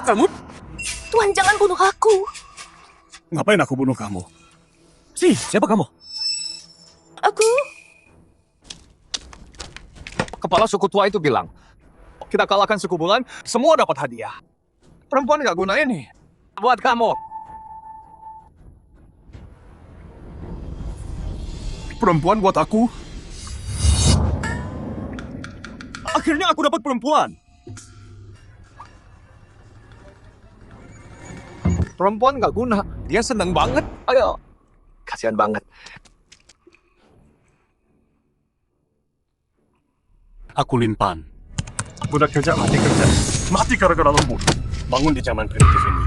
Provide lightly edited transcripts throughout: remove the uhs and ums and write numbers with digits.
kamu? Tuan, jangan bunuh aku. Ngapain aku bunuh kamu? Siapa kamu? Aku... Kepala suku tua itu bilang, kita kalahkan suku bulan, semua dapat hadiah. Perempuan gak guna ini. Buat kamu. Perempuan buat aku? Akhirnya aku dapat perempuan. Perempuan gak guna. Dia seneng banget. Ayo. Kasihan banget. Aku Linpan. Udah kerja, mati kerja. Mati gara-gara lembur. Bangun di zaman primitif ini.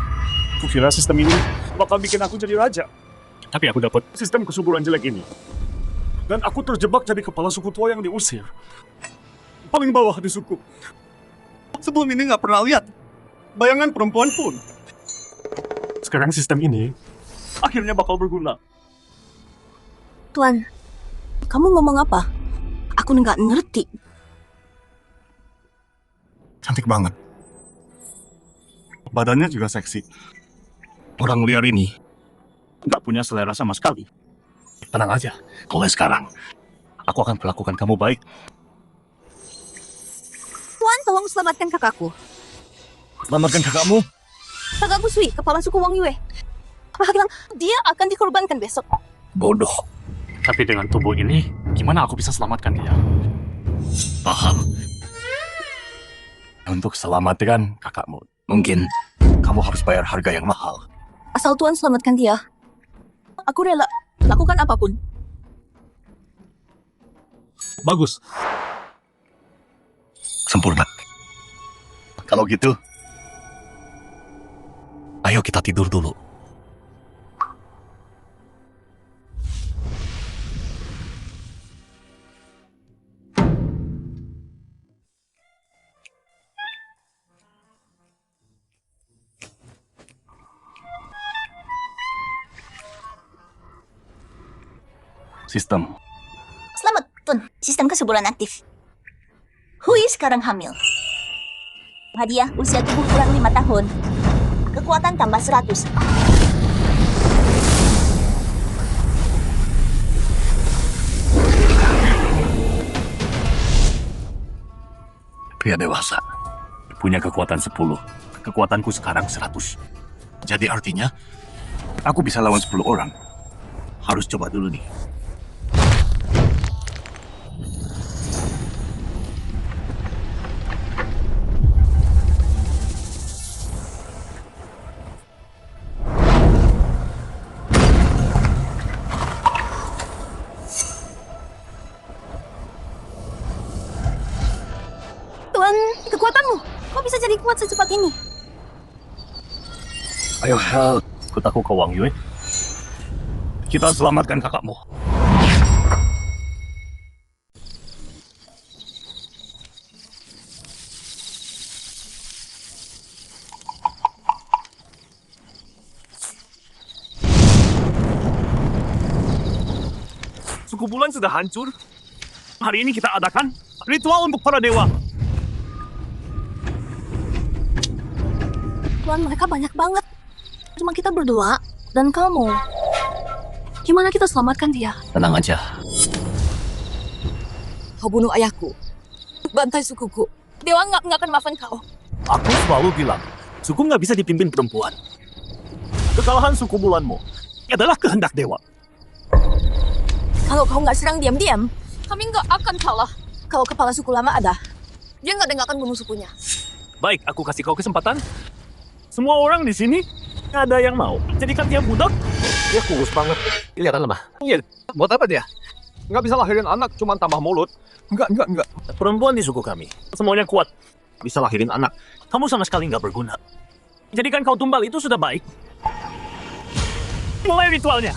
Kukira sistem ini bakal bikin aku jadi raja. Tapi aku dapat sistem kesuburan jelek ini. Dan aku terjebak jadi kepala suku tua yang diusir. Paling bawah di suku. Sebelum ini nggak pernah lihat bayangan perempuan pun. Sekarang sistem ini akhirnya bakal berguna. Tuan, kamu ngomong apa? Aku nggak ngerti. Cantik banget. Badannya juga seksi. Orang liar ini nggak punya selera sama sekali. Tenang aja, mulai sekarang aku akan perlakukan kamu baik. Tuan, tolong selamatkan kakakku. Selamatkan kakakmu. Kakakku Sui, kepala suku Wang Yue. Kakak bilang dia akan dikorbankan besok. Bodoh. Tapi dengan tubuh ini, gimana aku bisa selamatkan dia? Paham. Untuk selamatkan kakakmu, mungkin kamu harus bayar harga yang mahal. Asal Tuan selamatkan dia, aku rela lakukan apapun. Bagus. Sempurna. Kalau gitu, ayo kita tidur dulu. Sistem. Selamat, Tuan. Sistem kesuburan aktif. Hui sekarang hamil. Hadiah usia tubuh kurang 5 tahun. Kekuatan tambah 100. Pria dewasa. Punya kekuatan 10. Kekuatanku sekarang 100. Jadi artinya, aku bisa lawan 10 orang. Harus coba dulu nih. Tuan, kekuatanmu. Kok bisa jadi kuat secepat ini? Ayo, Hel. Ikut aku ke Wang Yue. Kita selamatkan kakakmu. Suku bulan sudah hancur. Hari ini kita adakan ritual untuk para dewa. Tuan, mereka banyak banget. Cuma kita berdua dan kamu. Gimana kita selamatkan dia? Tenang aja. Kau bunuh ayahku. Bantai sukuku. Dewa nggak akan maafkan kau. Aku selalu bilang, suku nggak bisa dipimpin perempuan. Kekalahan suku bulanmu adalah kehendak dewa. Kalau kau nggak serang diam-diam, kami nggak akan kalah. Kalau kepala suku lama ada, dia nggak akan bunuh sukunya. Baik, aku kasih kau kesempatan. Semua orang di sini nggak ada yang mau jadikan dia budak. Dia kurus banget. Kelihatan lemah. Iya, buat apa dia? Nggak bisa lahirin anak, cuma tambah mulut. Enggak. Perempuan di suku kami, semuanya kuat. Bisa lahirin anak. Kamu sama sekali nggak berguna. Jadikan kau tumbal itu sudah baik. Mulai ritualnya.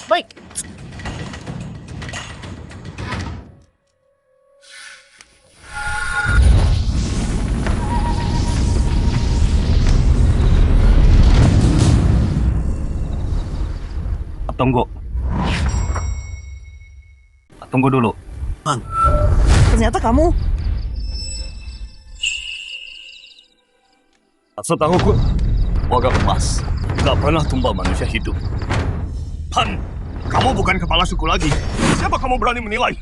Baik. Tunggu. Tunggu dulu. Ternyata kamu. Setahuku, warga emas gak pernah tumbal manusia hidup. Han, kamu bukan kepala suku lagi. Siapa kamu berani menilai?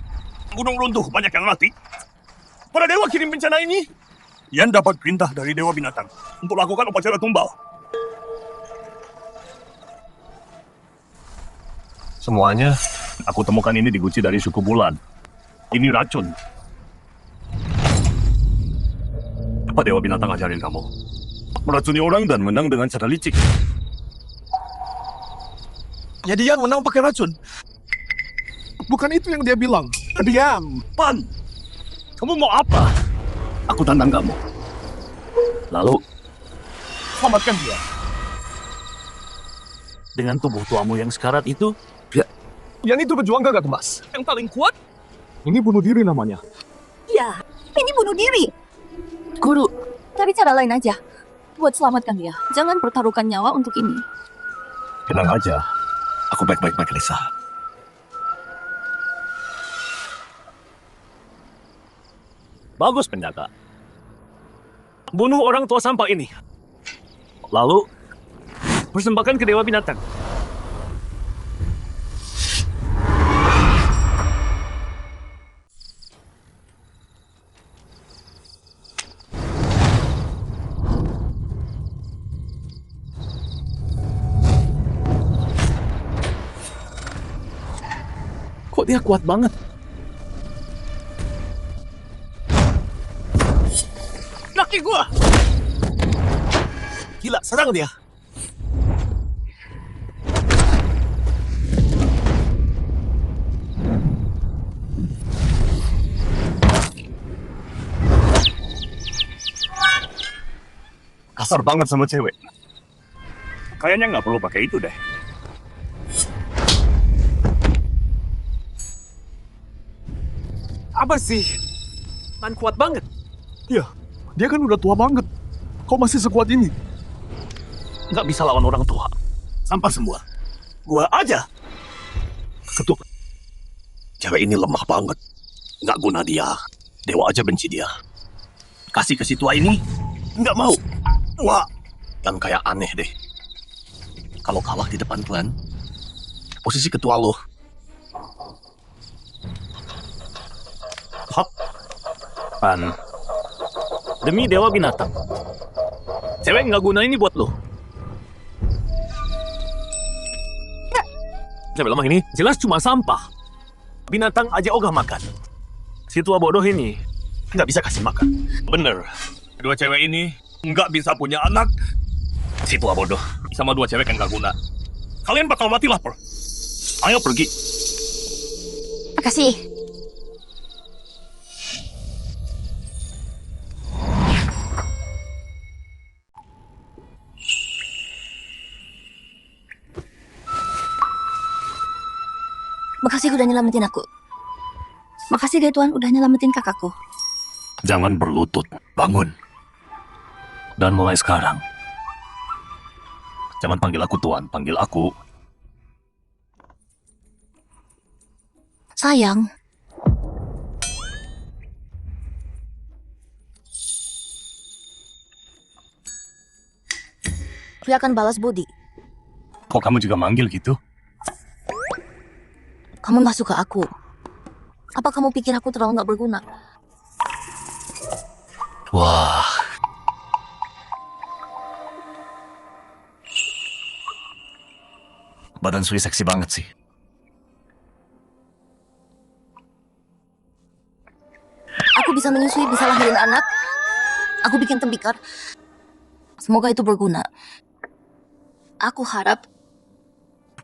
Gunung runtuh, banyak yang mati. Para dewa kirim bencana ini. Yan dapat perintah dari Dewa Binatang untuk lakukan upacara tumbal. Semuanya, aku temukan ini di guci dari suku Bulan. Ini racun. Apa Dewa Binatang ajarin kamu? Meracuni orang dan menang dengan cara licik. Jadi Yan menang pakai racun. Bukan itu yang dia bilang. Diam, Pan. Kamu mau apa? Aku tantang kamu. Lalu, selamatkan dia. Dengan tubuh tuamu yang sekarat itu, Yang itu pejuang gagak emas. Yang paling kuat. Ini bunuh diri namanya. Ya, ini bunuh diri. Guru, cari cara lain aja. Buat selamatkan dia. Jangan pertaruhkan nyawa untuk ini. tenang aja. Aku baik-baik, Lisa. Bagus, penjaga. Bunuh orang tua sampah ini. Lalu, persembahkan ke Dewa Binatang. Kok dia kuat banget? Laki gua! Gila, serang dia. Kasar banget sama cewek. Kayaknya nggak perlu pakai itu deh. Apa sih? Man kuat banget. Iya, dia kan udah tua banget. Kok masih sekuat ini? Nggak bisa lawan orang tua. Sampah semua. Gua aja. Ketuk. Cewek ini lemah banget. Nggak guna dia. Dewa aja benci dia. Kasih ke si tua ini, nggak mau. Wah, dan kayak aneh deh. Kalau kalah di depan klan, posisi ketua lo. Hap. Pan. Demi Dewa Binatang. Cewek nggak guna ini buat lo. Cewek lemah ini jelas cuma sampah. Binatang aja ogah makan. Si tua bodoh ini nggak bisa kasih makan. Bener. Dua cewek ini nggak bisa punya anak. Si tua bodoh sama dua cewek yang nggak guna. Kalian bakal mati lapar. Ayo pergi. Makasih. Makasih udah nyelamatin aku. Makasih deh Tuhan udah nyelamatin kakakku. Jangan berlutut, bangun. Dan mulai sekarang, jangan panggil aku Tuan, panggil aku Sayang. Dia akan balas budi. kok kamu juga manggil gitu? Kamu gak suka aku. Apa kamu pikir aku terlalu gak berguna? Wah. Badan Sui seksi banget sih. Aku bisa menyusui, bisa lahirin anak. Aku bikin tembikar. Semoga itu berguna. Aku harap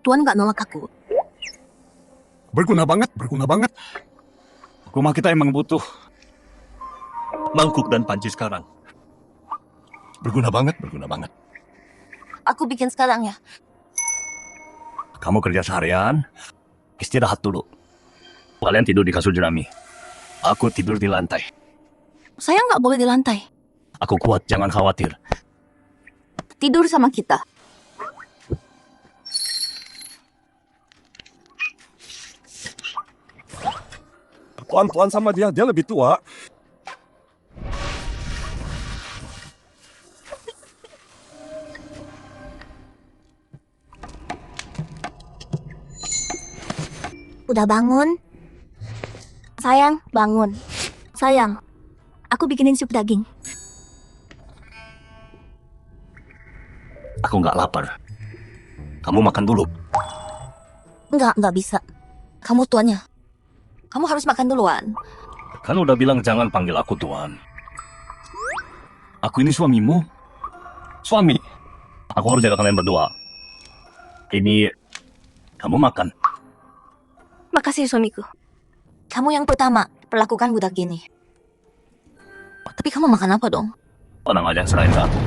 Tuhan gak nolak aku. Berguna banget, berguna banget. Rumah kita emang butuh mangkuk dan panci sekarang. Berguna banget, berguna banget. Aku bikin sekarang ya. Kamu kerja seharian, istirahat dulu. Kalian tidur di kasur jerami. Aku tidur di lantai. Saya gak boleh di lantai. Aku kuat, jangan khawatir. Tidur sama kita. Tuan-tuan sama dia lebih tua. Udah bangun? Sayang, bangun. Sayang, aku bikinin sup daging. Aku nggak lapar. Kamu makan dulu. Nggak bisa. Kamu tuannya. Kamu harus makan duluan. Kan udah bilang jangan panggil aku tuan. Aku ini suamimu. Suami. Aku harus jaga kalian berdua. Ini kamu makan. Makasih suamiku. Kamu yang pertama perlakukan budak gini. Tapi kamu makan apa dong? Tenang aja, serahin ke aku.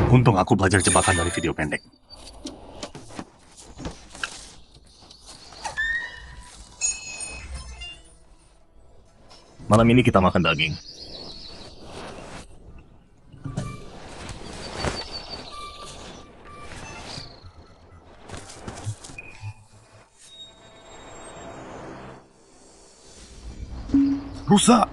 Untung aku belajar jebakan dari video pendek. Malam ini kita makan daging. Rusak!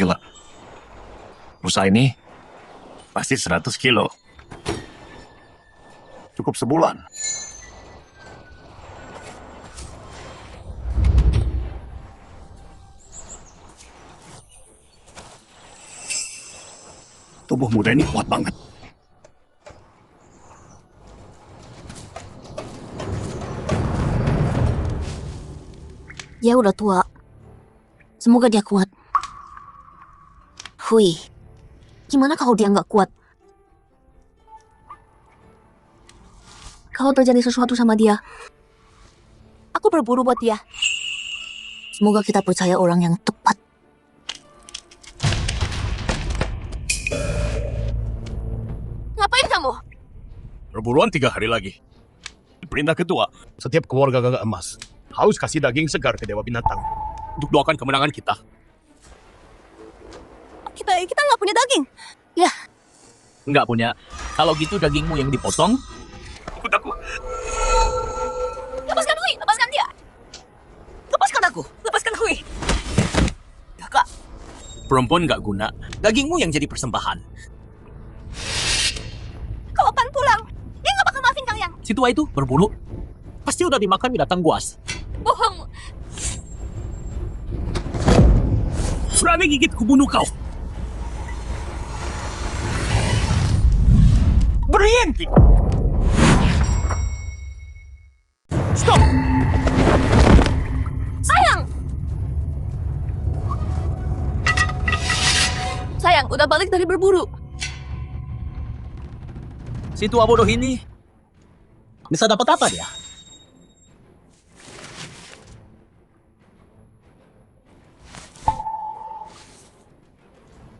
Gila. Rusa ini pasti 100 kilo. Cukup sebulan. Tubuh muda ini kuat banget. Dia udah tua. Semoga dia kuat. Hui, gimana kalau dia nggak kuat? Kalau terjadi sesuatu sama dia, aku berburu buat dia. Semoga kita percaya orang yang tepat. Ngapain kamu? Perburuan 3 hari lagi. Perintah ketua, setiap keluarga gagak emas harus kasih daging segar ke Dewa Binatang untuk doakan kemenangan kita. Kita nggak punya daging. Ya, Nggak punya. Kalau gitu dagingmu yang dipotong. Ikut aku. lepaskan Hui, lepaskan dia. Lepaskan aku, lepaskan Hui. Kakak. Perempuan nggak guna. Dagingmu yang jadi persembahan. Kapan pulang? Dia nggak bakal maafin kalian. Si tua itu berburu. Pasti udah dimakan binatang buas. Bohong. Berani gigit kubunuh kau. Berhenti. Stop. Sayang! Sayang, udah balik dari berburu. Si tua bodoh ini bisa dapat apa dia?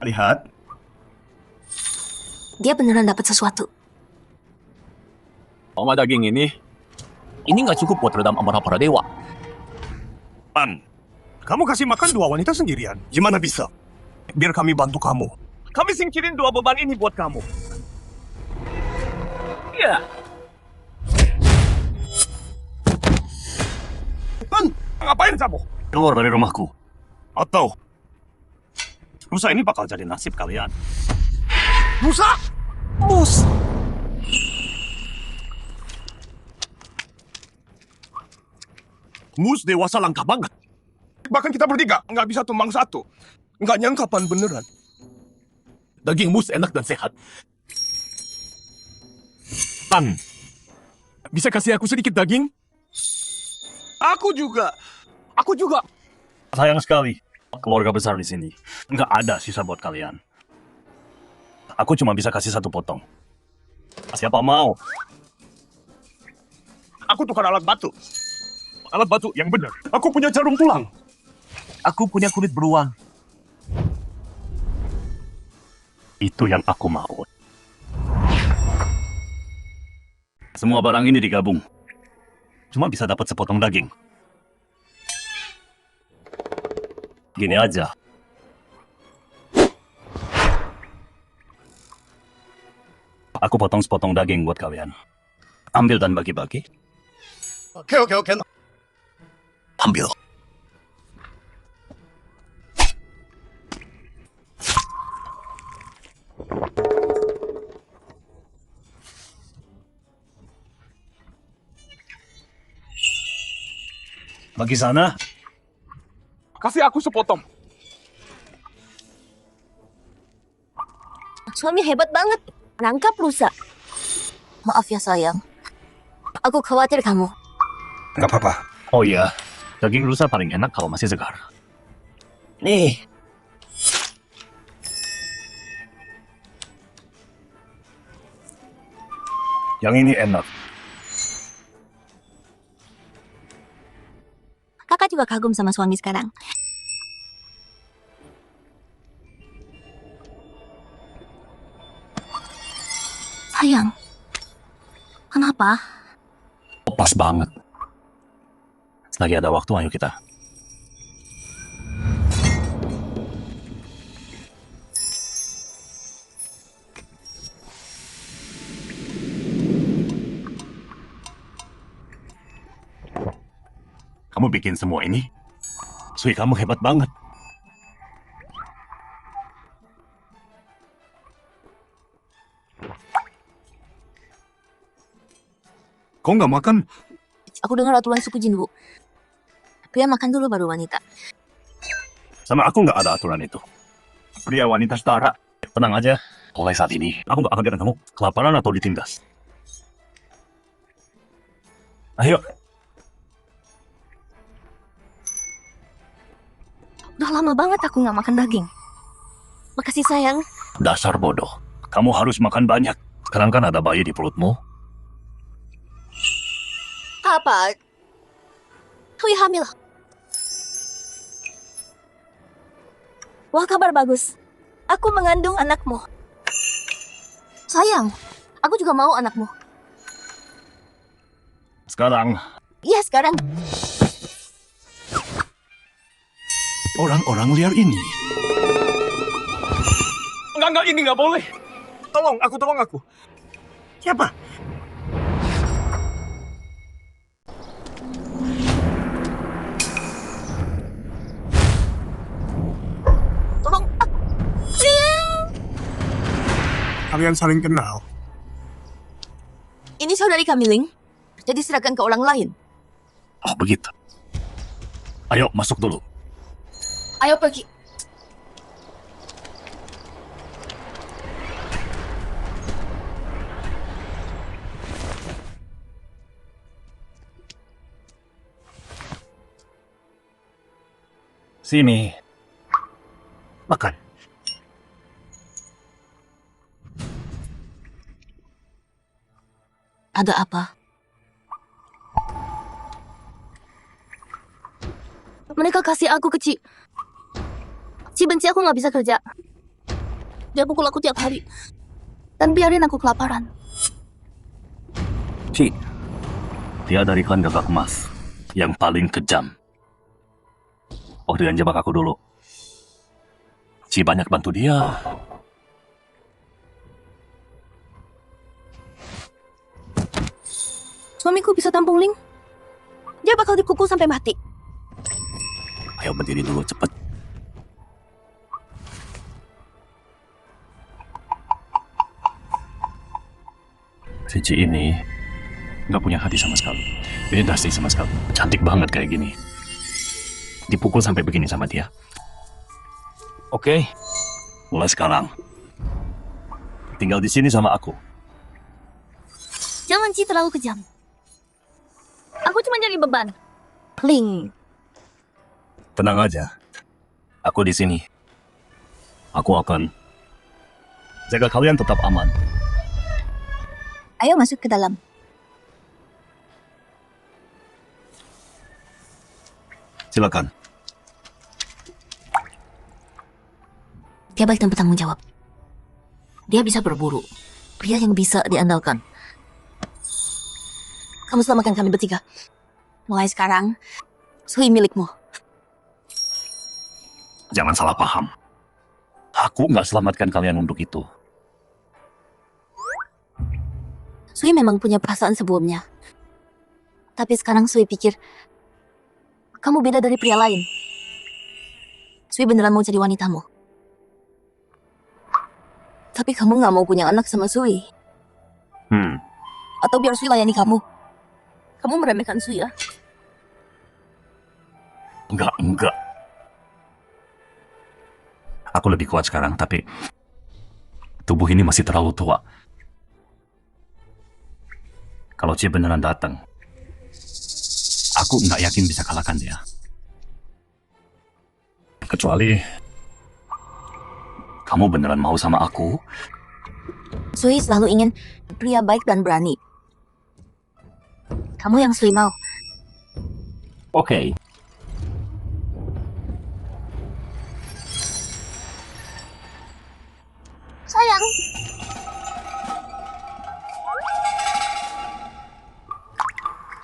Lihat, Dia beneran dapat sesuatu. oma daging ini nggak cukup buat redam amarah para dewa. Pan, kamu kasih makan 2 wanita sendirian. Gimana bisa? Biar kami bantu kamu. Kami singkirin 2 beban ini buat kamu. Iya. Pan, ngapain kamu? Keluar dari rumahku. Atau Rusa ini bakal jadi nasib kalian. Musa! Mus! Mus dewasa langka banget. Bahkan kita bertiga nggak bisa tumbang satu. Nggak nyangka Pan beneran. Daging mus enak dan sehat. Pan, Bisa kasih aku sedikit daging? Aku juga. Aku juga. Sayang sekali, keluarga besar di sini. Nggak ada sisa buat kalian. Aku cuma bisa kasih 1 potong. Siapa mau? Aku tukar alat batu. Alat batu yang benar. Aku punya jarum tulang. Aku punya kulit beruang. Itu yang aku mau. Semua barang ini digabung. Cuma bisa dapat sepotong daging. Gini aja. Aku potong sepotong daging buat kalian. Ambil dan bagi-bagi. Oke. Ambil. Bagi sana. Kasih aku sepotong. Suami hebat banget. Nangkap rusa. Maaf ya sayang. Aku khawatir kamu. Nggak apa-apa. Oh iya, daging rusa paling enak kalau masih segar. Nih, Yang ini enak. Kakak juga kagum sama suami sekarang. Sayang, kenapa? Oh, pas banget. Selagi ada waktu, ayo kita. Kamu bikin semua ini? Sui, kamu hebat banget. Kau nggak makan? Aku dengar aturan suku Jinwu. Pria makan dulu baru wanita. Sama aku nggak ada aturan itu. Pria wanita setara. Tenang aja. Mulai saat ini, aku nggak akan biarkan kamu kelaparan atau ditindas. Ayo. Udah lama banget aku nggak makan daging. Makasih sayang. Dasar bodoh. Kamu harus makan banyak. Sekarang kan ada bayi di perutmu. Apa? Hui hamil. Wah, kabar bagus. Aku mengandung anakmu. Sayang, aku juga mau anakmu. Sekarang, Iya, sekarang. orang-orang liar ini. Enggak, ini nggak boleh. Tolong aku. siapa? Tolong. Kalian saling kenal. Ini saudari Kamiling. Jadi serahkan ke orang lain. Oh, begitu. Ayo, masuk dulu. Ayo pergi. Sini. Makan. Ada apa? Mereka kasih aku kecil. Si benci aku nggak bisa kerja. Dia pukul aku tiap hari. Dan biarin aku kelaparan. Ci, dia dari klan gagak emas yang paling kejam. Oh, dengan jebak aku dulu. Ci banyak bantu dia. Suamiku bisa tampung Ling. Dia bakal dipukul sampai mati. Ayo berdiri dulu, cepet. Si Ci ini nggak punya hati sama sekali. Beda sih sama sekali. Cantik banget kayak gini. Dipukul sampai begini sama dia. Oke, mulai sekarang. Tinggal di sini sama aku. Jangan Ci terlalu kejam. Aku cuma jadi beban. Ling, Tenang aja. Aku di sini. Aku akan jaga kalian tetap aman. ayo masuk ke dalam. Silakan. Dia baik dan bertanggung jawab. Dia bisa berburu. Pria yang bisa diandalkan. Kamu selamatkan kami bertiga. Mulai sekarang, Sui milikmu. Jangan salah paham. Aku nggak selamatkan kalian untuk itu. Sui memang punya perasaan sebelumnya. Tapi sekarang Sui pikir, kamu beda dari pria lain. Sui beneran mau jadi wanitamu. Tapi kamu gak mau punya anak sama Sui. Atau biar Sui layani kamu. Kamu meremehkan Sui ya? Enggak. Aku lebih kuat sekarang, tapi tubuh ini masih terlalu tua. Kalau Cie beneran datang, aku nggak yakin bisa kalahkan dia. Kecuali kamu beneran mau sama aku, Sui selalu ingin pria baik dan berani. Kamu yang Sui mau. oke. Sayang.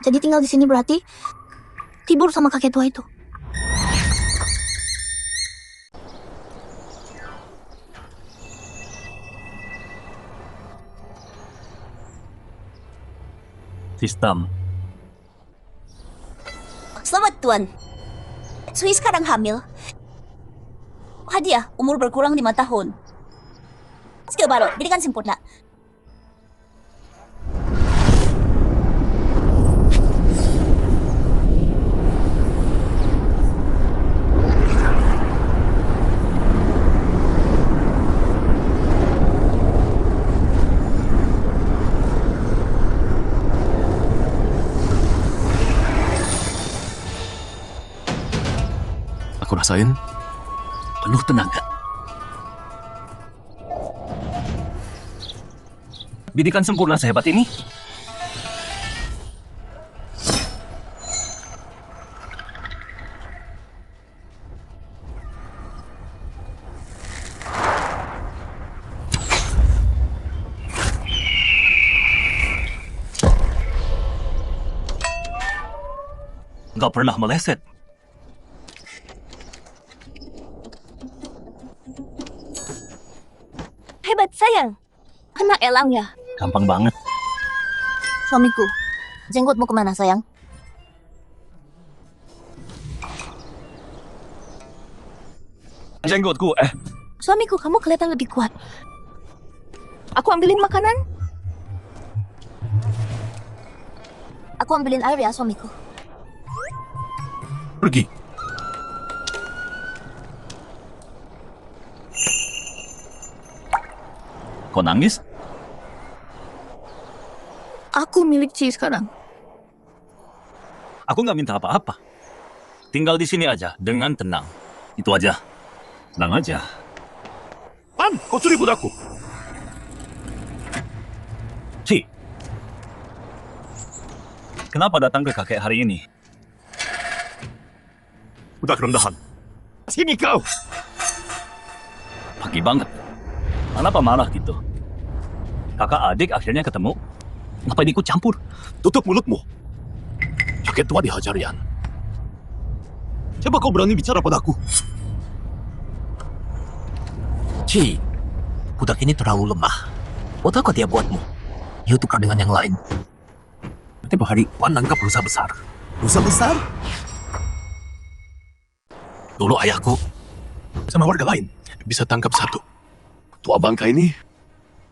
Jadi tinggal di sini berarti tidur sama kakek tua itu. Sistem. Selamat Tuan. Sui sekarang hamil. Hadiah, umur berkurang 5 tahun. Skill baru, bidikan sempurna. Aku rasain penuh tenaga. Bidikan sempurna sehebat ini. Nggak pernah meleset. Hebat sayang. Anak elang ya. Gampang banget. Suamiku, jenggotmu kemana sayang? Jenggotku, Suamiku, kamu kelihatan lebih kuat. Aku ambilin makanan. Aku ambilin air ya suamiku. pergi. Kau nangis? Aku milik Ci sekarang. Aku nggak minta apa-apa. Tinggal di sini aja dengan tenang. Itu aja. Tenang aja. Pan, kau curi budaku. Ci, kenapa datang ke kakek hari ini? Budak rendahan. Sini kau. Pagi banget. Kenapa marah gitu? Kakak adik akhirnya ketemu. Ngapain ikut campur? Tutup mulutmu. Kakek tua dihajar Yan. Coba kau berani bicara padaku. Ci, budak ini terlalu lemah. Buat apa dia buatmu? Yuk tukar dengan yang lain. Nanti hari Wan nangkap rusa besar. Rusa besar? Dulu ayahku sama warga lain bisa tangkap satu. Tua bangka ini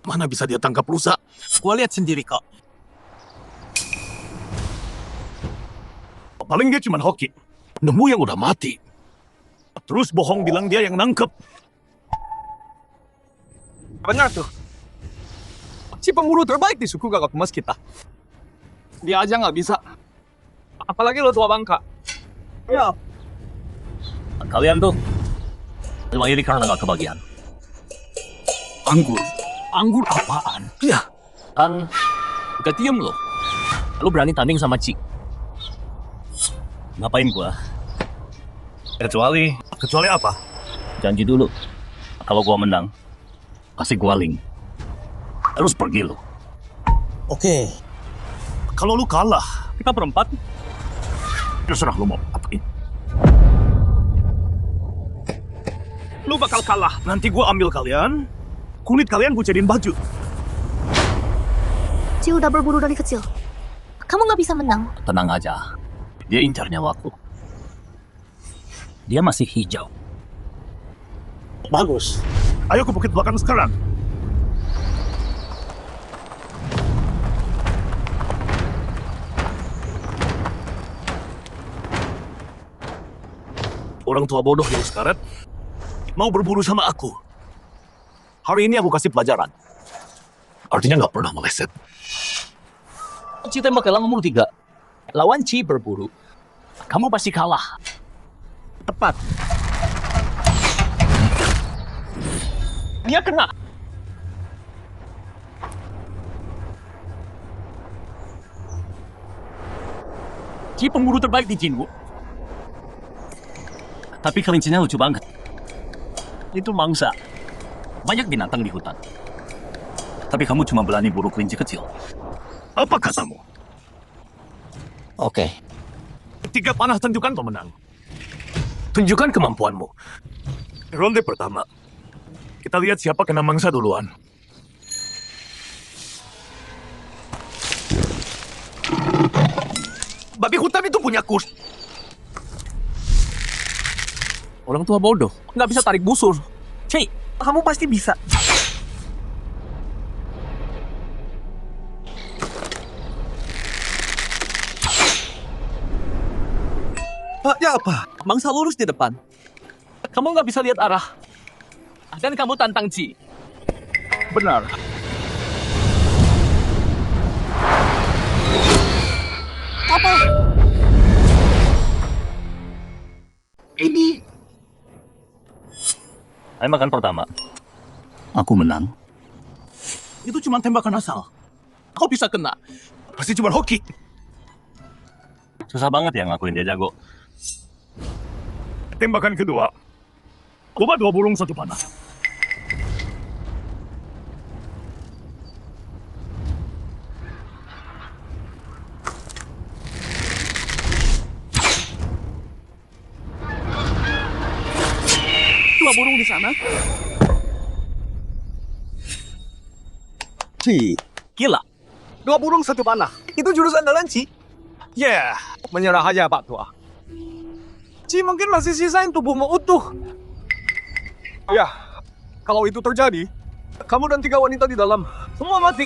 mana bisa dia tangkap rusa? Gua lihat sendiri kok. Paling dia cuma hoki. Nemu yang udah mati. Terus bohong bilang dia yang nangkep. Benar tuh. Si pemburu terbaik di suku Gagak Emas kita. Dia aja nggak bisa. Apalagi lo tua bangka. Ya, Kalian tuh emang ini karena nggak kebagian. anggur. Anggur apaan? Ya, kan gak diem lo. Lu berani tanding sama Ci. Ngapain gua? Kecuali Kecuali apa? janji dulu. Kalau gua menang, kasih gua link. Terus pergi lo. Oke. Kalau lu kalah, Kita berempat. terserah lu mau apain. Lu bakal kalah. Nanti gua ambil kalian, kulit kalian gua jadiin baju. Ci udah berburu dari kecil. Kamu nggak bisa menang. Tenang aja. Dia incar nyawaku. Dia masih hijau. Bagus. Ayo ke bukit belakang sekarang. Orang tua bodoh yang sekarat mau berburu sama aku. Hari ini aku kasih pelajaran. Artinya nggak pernah meleset. Ci tembak elang umur 3. Lawan Ci berburu. Kamu pasti kalah. Tepat. Dia kena. Ci pemburu terbaik di Jinwu. Tapi kelincinya lucu banget. Itu mangsa. Banyak binatang di hutan. Tapi kamu cuma berani buru kelinci kecil. Apa katamu? Oke. 3 panah tentukan pemenang. Tunjukkan kemampuanmu. Ronde pertama. Kita lihat siapa kena mangsa duluan. Babi hutan itu punya kus. Orang tua bodoh. Nggak bisa tarik busur. Ci, kamu pasti bisa. Ya apa? Mangsa lurus di depan. Kamu nggak bisa lihat arah. Dan kamu tantang Ci. Benar. Apa? Ini Ayo makan pertama. Aku menang. itu cuma tembakan asal. Kau bisa kena. Pasti cuma hoki. Susah banget ya ngakuin dia jago. Tembakan kedua. Coba 2 burung 1 panah. Dua burung di sana. Ci. Gila. 2 burung 1 panah. Itu jurus andalan Ci. Ya, menyerah aja Pak Tua. Ci mungkin masih sisain tubuhmu utuh. Ya, kalau itu terjadi, kamu dan 3 wanita di dalam semua mati.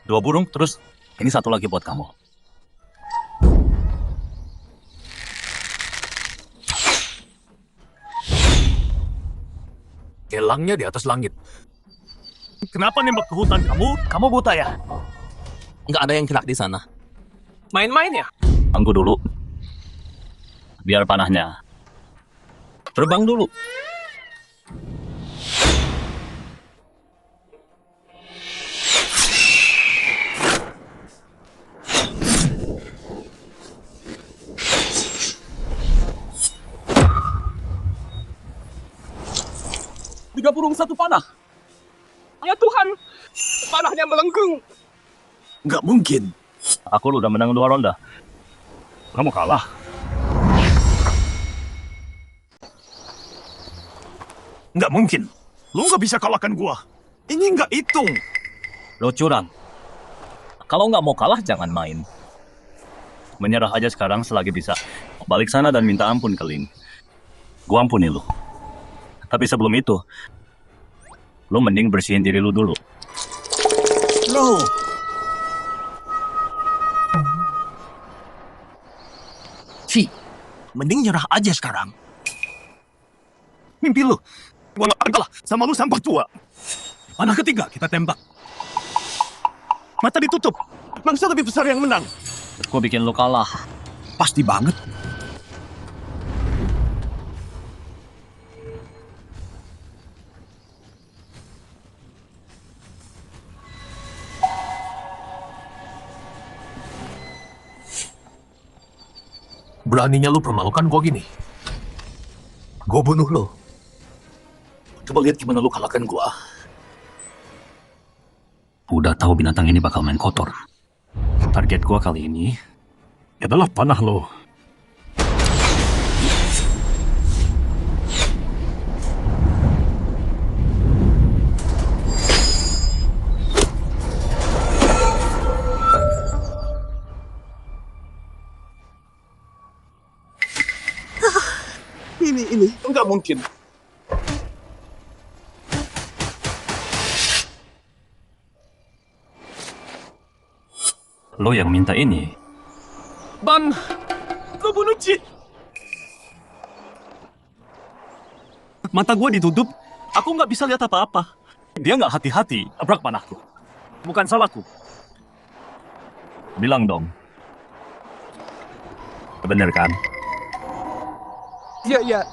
2 burung, terus ini 1 lagi buat kamu. Elangnya di atas langit. Kenapa nembak ke hutan kamu? Kamu buta ya? Nggak ada yang kena di sana. Main-main ya? Tunggu dulu. Biar panahnya. Terbang dulu. Tiga burung 1 panah. Ya Tuhan, panahnya melengkung. Nggak mungkin. Aku udah menang 2 ronde. Kamu kalah. Nggak mungkin. Lu nggak bisa kalahkan gua. Ini nggak hitung. Lo curang. Kalau nggak mau kalah, jangan main. Menyerah aja sekarang selagi bisa. Balik sana dan minta ampun ke Lin. Gua ampuni lu. Tapi sebelum itu, lu mending bersihin diri lu dulu. No. Ci, mending nyerah aja sekarang. Mimpi lu. Gua nggak akan kalah sama lu sampah tua. Panah ketiga kita tembak. Mata ditutup. Mangsa lebih besar yang menang. Gua bikin lu kalah. Pasti banget. Beraninya lu permalukan gua gini. Gua bunuh lu. Coba lihat gimana lu kalahkan gua. Udah tahu binatang ini bakal main kotor. Target gua kali ini adalah panah lo. Ini enggak mungkin. Lo yang minta ini. Ban, lo bunuh Ci. Mata gua ditutup, aku nggak bisa lihat apa-apa. Dia nggak hati-hati, abrak panahku. Bukan salahku. Bilang dong. Bener kan? Iya.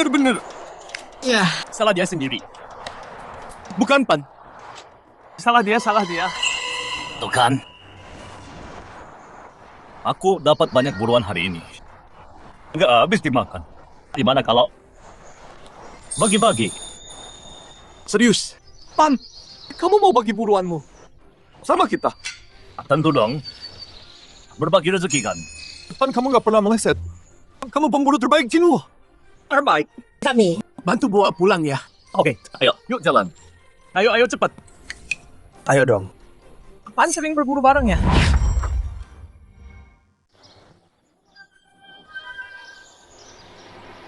Bener. Ya, salah dia sendiri. Bukan Pan. Salah dia. Tuh kan? Aku dapat banyak buruan hari ini. Nggak habis dimakan. Gimana kalau bagi-bagi? Serius. Pan, kamu mau bagi buruanmu sama kita? Tentu dong. Berbagi rezeki kan? Pan, kamu nggak pernah meleset. Kamu pemburu terbaik, Jinwoo. Terbaik. Kami. Bantu bawa pulang ya. Oke, ayo, yuk jalan. Ayo cepat. Ayo dong. Pan sering berburu bareng ya?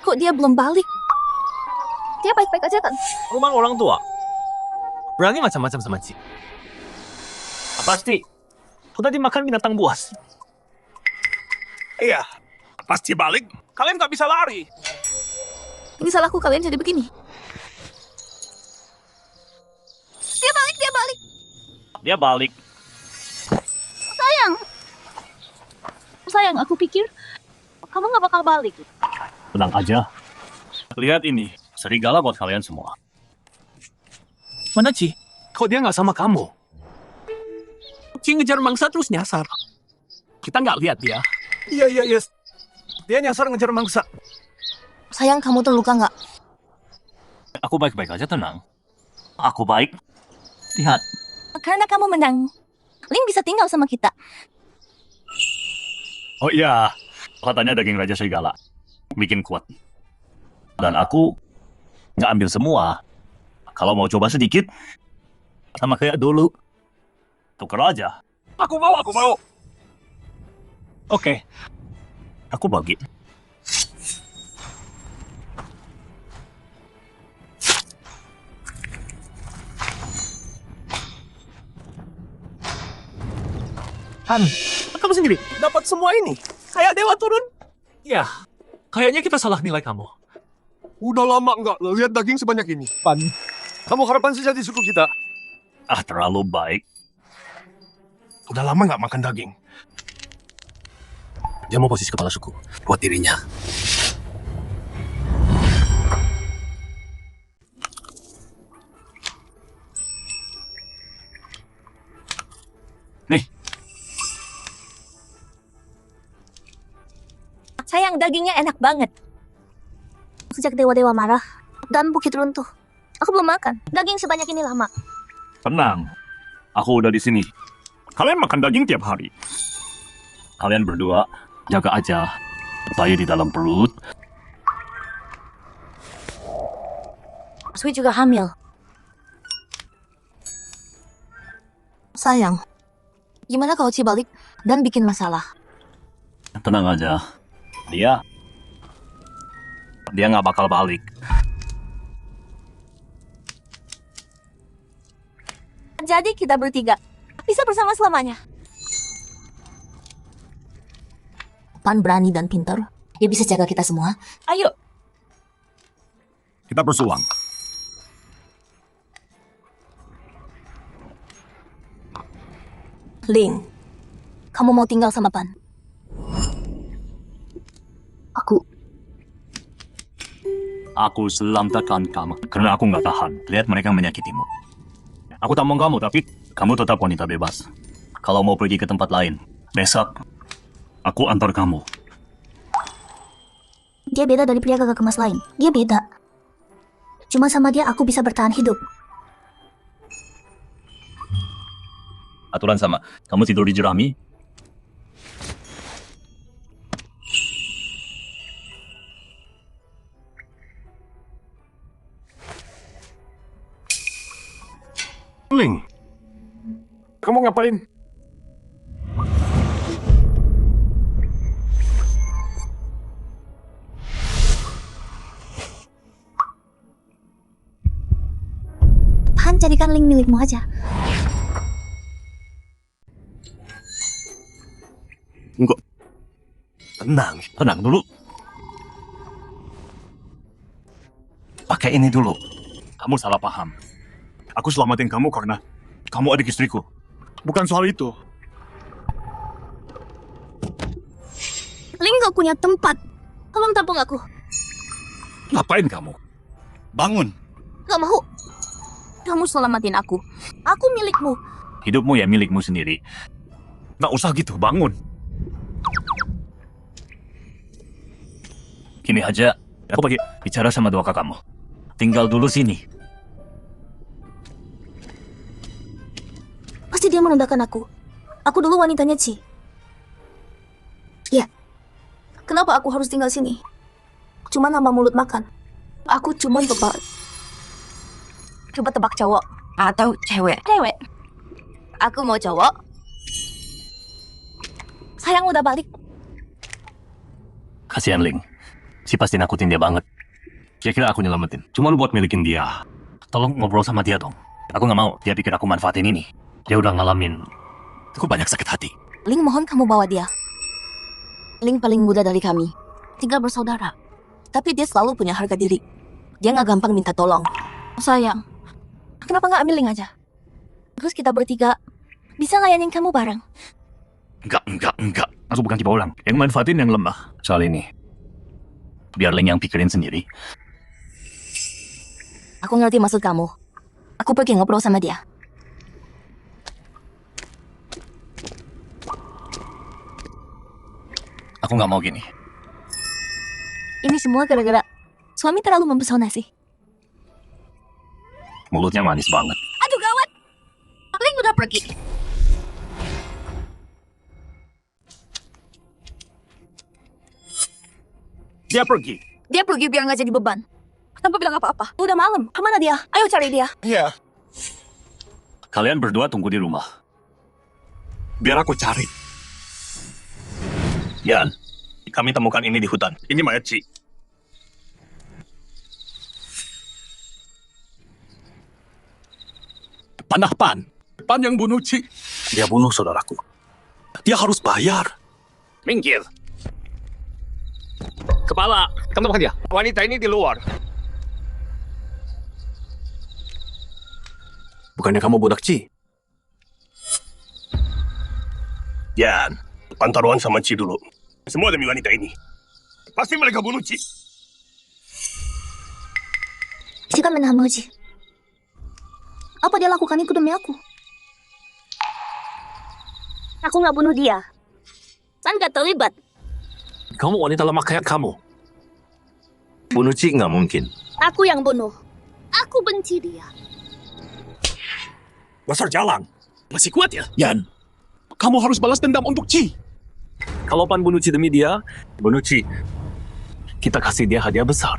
Kok dia belum balik? Dia baik-baik aja kan? Rumah orang tua. Berani macam-macam sama Ci. Pasti. Udah dimakan binatang buas. Iya. Pasti balik. Kalian nggak bisa lari. Ini salahku kalian jadi begini. Dia balik. Dia balik. Sayang, aku pikir kamu nggak bakal balik. Tenang aja. Lihat ini, serigala buat kalian semua. Mana Ci? Kok dia nggak sama kamu? Ci ngejar mangsa terus nyasar. Kita nggak lihat dia. Iya. Dia nyasar ngejar mangsa. Sayang, kamu terluka nggak? Aku baik-baik aja, tenang. Aku baik. Lihat, Karena kamu menang, Ling bisa tinggal sama kita. oh iya, katanya daging raja serigala bikin kuat. Dan aku nggak ambil semua. Kalau mau coba sedikit, sama kayak dulu, tuker aja. Aku mau. Oke, aku bagi. Han, kamu sendiri dapat semua ini. Kayak dewa turun. Ya, kayaknya kita salah nilai kamu. Udah lama nggak lihat daging sebanyak ini. Pan, kamu harapan saja di suku kita. Ah, terlalu baik. Udah lama nggak makan daging. Dia mau posisi kepala suku buat dirinya. Nih, Sayang, dagingnya enak banget. Sejak dewa-dewa marah dan bukit runtuh, aku belum makan. Daging sebanyak ini lama. tenang. Aku udah di sini. Kalian makan daging tiap hari. Kalian berdua jaga aja bayi di dalam perut. Sui juga hamil. Sayang, gimana kalau Ci balik dan bikin masalah? Tenang aja. Dia nggak bakal balik. Jadi kita bertiga bisa bersama selamanya. Pan berani dan pintar. Dia bisa jaga kita semua. Ayo. Kita bersuang. Ling, kamu mau tinggal sama Pan? Aku selamtakan kamu karena aku nggak tahan lihat mereka menyakitimu. Aku tak mau kamu, tapi kamu tetap wanita bebas. Kalau mau pergi ke tempat lain, besok aku antar kamu. Dia beda dari pria gagah kemas lain. Dia beda. Cuma sama dia aku bisa bertahan hidup. Aturan sama, kamu tidur di jerami. Ling, kamu ngapain? Pan jadikan Ling milikmu aja. Enggak. Tenang dulu. Pakai ini dulu. Kamu salah paham. Aku selamatin kamu karena kamu adik istriku. Bukan soal itu. Ling gak punya tempat. Tolong tampung aku. Ngapain kamu? Bangun. Gak mau. Kamu selamatin aku. Aku milikmu. Hidupmu ya milikmu sendiri. Nggak usah gitu, bangun. Gini aja, aku pergi bicara sama dua kakakmu. Tinggal dulu sini. Pasti dia menandakan aku. Aku dulu wanitanya Ci. Ya. Kenapa aku harus tinggal sini? Cuma nambah mulut makan. Aku cuma tebak. Coba tebak cowok. Atau cewek. Cewek. Aku mau cowok. Sayang udah balik. Kasihan Ling. Si pasti nakutin dia banget. Kira-kira aku nyelamatin. Cuma lu buat milikin dia. Tolong ngobrol sama dia dong. Aku nggak mau dia pikir aku manfaatin ini. Dia udah ngalamin. Aku banyak sakit hati. Ling mohon kamu bawa dia. Ling paling muda dari kami. Tinggal bersaudara. Tapi dia selalu punya harga diri. Dia nggak gampang minta tolong. Sayang. Kenapa nggak ambil Ling aja? Terus kita bertiga bisa layanin kamu bareng. Enggak. Aku bukan tipe orang yang manfaatin yang lemah. Soal ini, biar Ling yang pikirin sendiri. Aku ngerti maksud kamu. Aku pergi ngobrol sama dia. Aku nggak mau gini. Ini semua gara-gara suami terlalu mempesona sih. Mulutnya manis banget. Aduh gawat. Ling udah pergi. Dia pergi. Dia pergi biar nggak jadi beban. Tanpa bilang apa-apa. Udah malam. Kemana dia? Ayo cari dia. Iya. Kalian berdua tunggu di rumah. Biar aku cari. Yan, kami temukan ini di hutan. Ini mayat Ci. Panah Pan. Pan yang bunuh Ci. Dia bunuh saudaraku. Dia harus bayar. Minggir. Kepala, kamu tempat dia. Wanita ini di luar. Bukannya kamu budak Ci? Yan, pantaruan sama Ci dulu. Semua demi wanita ini. Pasti mereka bunuh Ci. Jika menahan Ji. Apa dia lakukan itu demi aku? Aku nggak bunuh dia. San nggak terlibat. Kamu wanita lemah kayak kamu. Bunuh Ci nggak mungkin. Aku yang bunuh. Aku benci dia. Dasar jalang. Masih kuat ya? Yan, Kamu harus balas dendam untuk Ci. kalau Pan bunuh Ci demi dia, bunuh Ci. Kita kasih dia hadiah besar.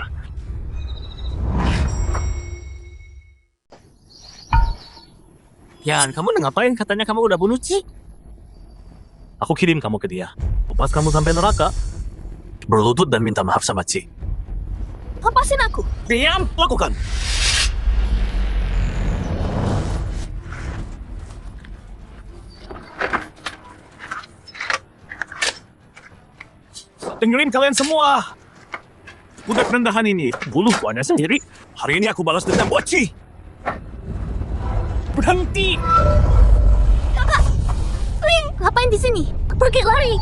Yan, kamu ngapain? Katanya kamu udah bunuh Ci. Aku kirim kamu ke dia. Pas kamu sampai neraka, berlutut dan minta maaf sama Ci. Lepasin aku. Diam, lakukan. Dengerin kalian semua. Budak rendahan ini bunuh tuannya sendiri. Hari ini aku balas dendam buat Ci. Berhenti. Kakak. Ling, ngapain di sini? Pergi lari.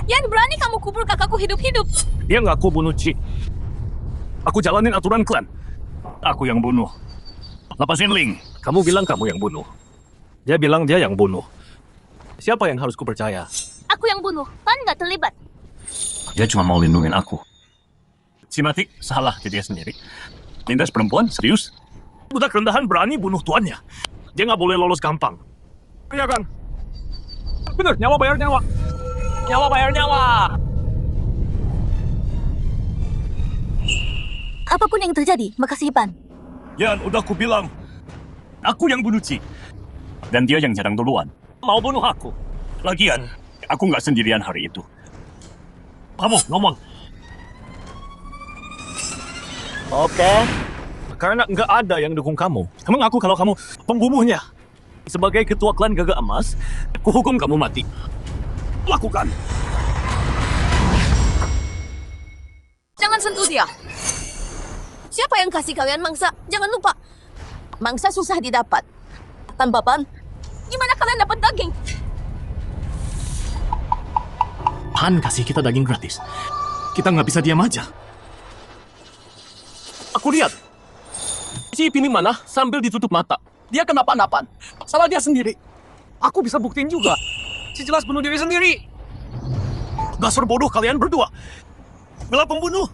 Yang berani kamu kubur kakakku hidup-hidup. Dia ngaku bunuh Ci. Aku jalanin aturan klan. Aku yang bunuh. Lepasin Ling. Kamu bilang kamu yang bunuh. Dia bilang dia yang bunuh. Siapa yang harus kupercaya? Aku yang bunuh. Pan nggak terlibat. Dia cuma mau lindungin aku. Si Matik salah ke dia sendiri. Lindas perempuan, serius? Budak rendahan berani bunuh tuannya. Dia nggak boleh lolos gampang. Iya kan? Bener, nyawa bayar nyawa. Nyawa bayar nyawa. Apapun yang terjadi, makasih Pan. Yan, udah aku bilang. Aku yang bunuh Ci. Dan dia yang jarang duluan. Mau bunuh aku. Lagian, aku nggak sendirian hari itu. Kamu ngomong. Oke. Karena nggak ada yang dukung kamu. Kamu ngaku kalau kamu pembunuhnya. Sebagai ketua klan Gagak Emas, kuhukum kamu mati. Lakukan. Jangan sentuh dia. Siapa yang kasih kalian mangsa? Jangan lupa. Mangsa susah didapat. Tanpa Pan, gimana kalian dapat daging? Pan kasih kita daging gratis. Kita nggak bisa diam aja. Aku lihat. Si Ipin mana sambil ditutup mata. Dia kenapa-napan. Salah dia sendiri. Aku bisa buktiin juga. Si jelas bunuh diri sendiri. Dasar bodoh kalian berdua. Bela pembunuh.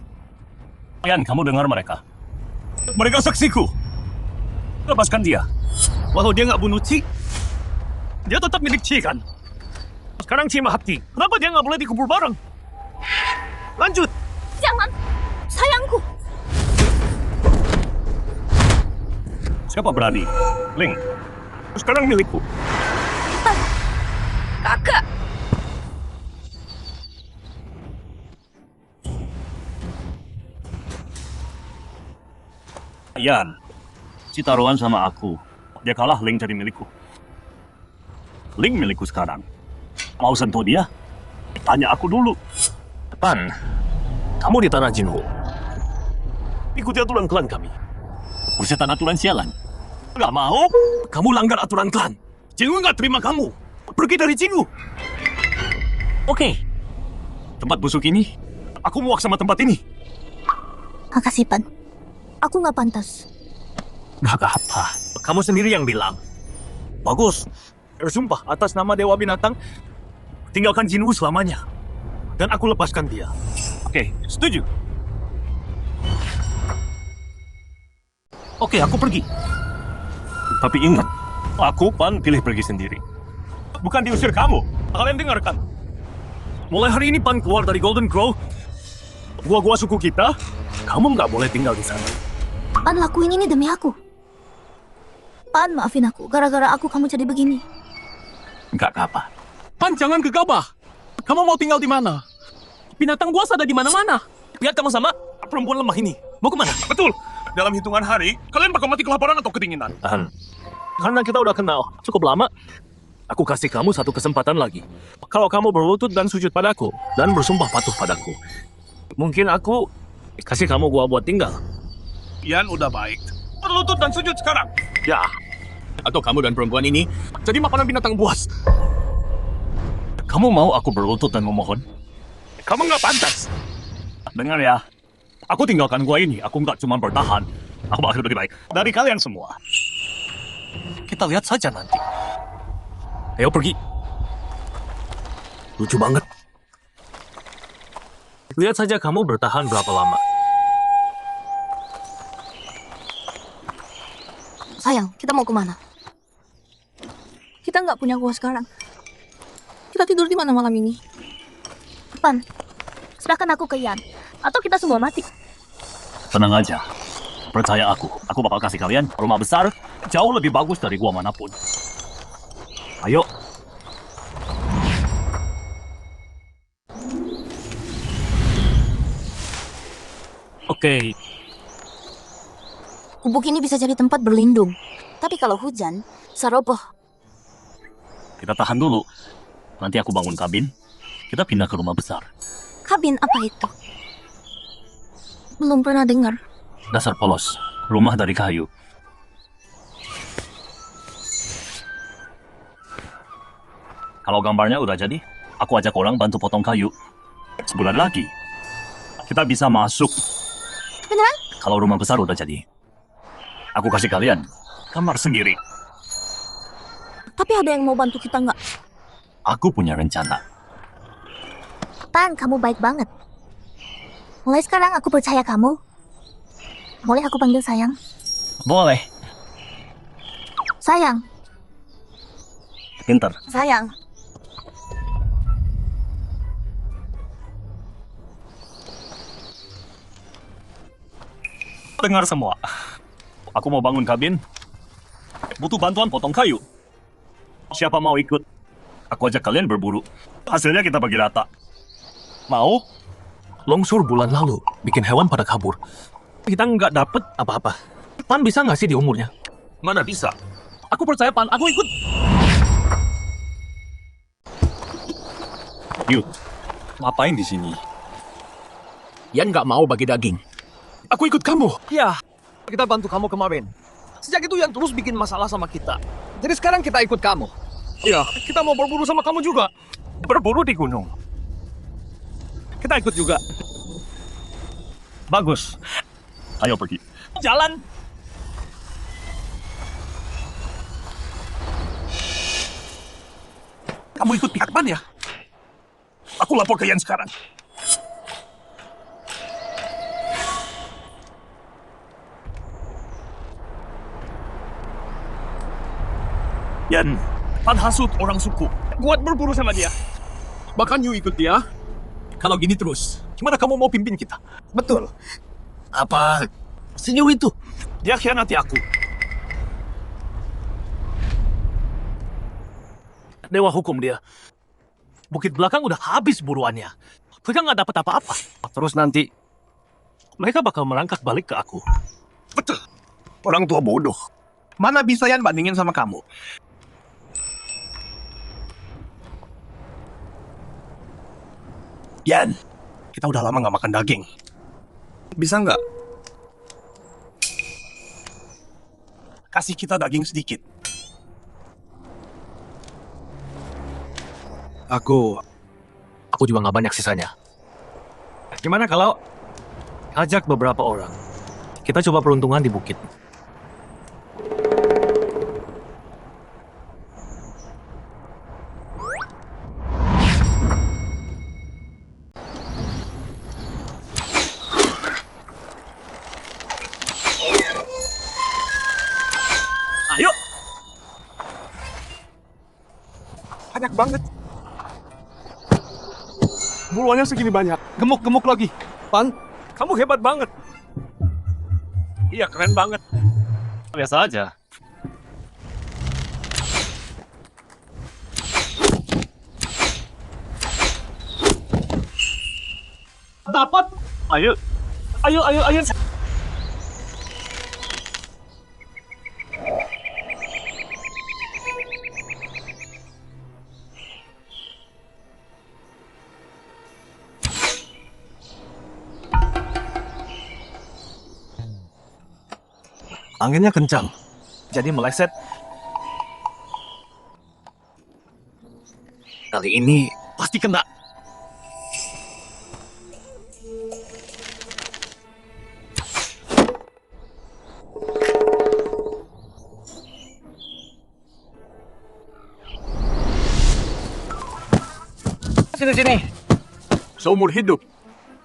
Yan, kamu dengar mereka. Mereka saksiku. Lepaskan dia. Walau dia nggak bunuh Ci, dia tetap milik Ci kan? Sekarang Ci mati. Kenapa dia nggak boleh dikubur bareng? Lanjut. Jangan. Sayangku. Siapa berani? Ling. Sekarang milikku. Kakak. Yan. Si taruhan sama aku. Dia kalah, Ling jadi milikku. Ling milikku sekarang. Mau sentuh dia? Tanya aku dulu. Pan, kamu di tanah Jinho. Ikuti aturan klan kami. Persetan aturan sialan. Gak mau? Kamu langgar aturan klan. Jinho nggak terima kamu. Pergi dari Jinho. Oke. Tempat busuk ini, aku muak sama tempat ini. Makasih Pan. Aku nggak pantas. Gak apa. Kamu sendiri yang bilang. Bagus. Bersumpah atas nama Dewa Binatang, tinggalkan Jinho selamanya. Dan aku lepaskan dia. Oke, setuju. Oke, aku pergi. Tapi ingat, aku Pan pilih pergi sendiri. Bukan diusir kamu. Kalian dengarkan. Mulai hari ini Pan keluar dari Golden Crow. Gua suku kita, kamu nggak boleh tinggal di sana. Pan lakuin ini demi aku. Pan maafin aku. Gara-gara aku kamu jadi begini. Enggak apa. Pan jangan gegabah. Kamu mau tinggal di mana? Binatang buas ada di mana-mana. Lihat kamu sama perempuan lemah ini. Mau kemana? Betul. Dalam hitungan hari, kalian bakal mati kelaparan atau kedinginan. Tahan. Karena kita udah kenal cukup lama, aku kasih kamu satu kesempatan lagi. Kalau kamu berlutut dan sujud padaku, dan bersumpah patuh padaku, mungkin aku kasih kamu gua buat tinggal. Yan udah baik. Berlutut dan sujud sekarang. Ya. Atau kamu dan perempuan ini jadi makanan binatang buas. Kamu mau aku berlutut dan memohon? Kamu nggak pantas. Dengar ya. Aku tinggalkan gua ini. Aku nggak cuma bertahan. Aku bakal lebih baik dari kalian semua. Kita lihat saja nanti. Ayo pergi. Lucu banget. Lihat saja kamu bertahan berapa lama. Sayang, kita mau kemana? Kita nggak punya gua sekarang. Kita tidur di mana malam ini? Pan, serahkan aku ke Yan. Atau kita semua mati. Tenang aja. Percaya aku. Aku bakal kasih kalian rumah besar jauh lebih bagus dari gua manapun. Ayo. Oke. Gubuk ini bisa jadi tempat berlindung. Tapi kalau hujan, saroboh. Kita tahan dulu. Nanti aku bangun kabin. Kita pindah ke rumah besar. Kabin apa itu? Belum pernah dengar. Dasar polos. Rumah dari kayu. Kalau gambarnya udah jadi, aku ajak orang bantu potong kayu. Sebulan lagi, kita bisa masuk Beneran? Kalau rumah besar udah jadi, aku kasih kalian kamar sendiri. Tapi ada yang mau bantu kita nggak? Aku punya rencana. Pan, kamu baik banget. Mulai sekarang aku percaya kamu. Boleh aku panggil sayang? Boleh. Sayang, Pinter. Sayang. Dengar semua. Aku mau bangun kabin. Butuh bantuan potong kayu. Siapa mau ikut? Aku ajak kalian berburu. Hasilnya kita bagi rata. Mau? Longsor bulan lalu bikin hewan pada kabur. Kita nggak dapet apa-apa. Pan bisa nggak sih di umurnya? Mana bisa? Aku percaya Pan, aku ikut. Yuk, ngapain di sini? Yan nggak mau bagi daging. Aku ikut kamu. Ya, kita bantu kamu kemarin. Sejak itu yang terus bikin masalah sama kita. Jadi sekarang kita ikut kamu. Ya, kita mau berburu sama kamu juga. Berburu di gunung. Kita ikut juga. Bagus. Ayo pergi. Jalan. Kamu ikut pihak Pan ya? Aku lapor ke Yan sekarang. Yan, Pan hasut orang suku. Buat berburu sama dia. Bahkan you ikut dia. Kalau gini terus, gimana kamu mau pimpin kita? Betul. Apa? Sejauh itu? Dia khianati aku. Dewa hukum dia. Bukit belakang udah habis buruannya. Mereka nggak dapat apa-apa. Terus nanti Mereka bakal merangkak balik ke aku. betul. Orang tua bodoh. Mana bisa Yan bandingin sama kamu? Yan, kita udah lama nggak makan daging. Bisa nggak? Kasih kita daging sedikit. Aku juga nggak banyak sisanya. Gimana kalau Ajak beberapa orang. Kita coba peruntungan di bukit. Ayo. banyak banget. Buruannya segini banyak. Gemuk-gemuk lagi. Pan, kamu hebat banget. Iya, keren banget. Biasa aja. Dapat. Ayo. Ayo. Anginnya kencang, jadi meleset. Kali ini pasti kena. Sini. Seumur hidup,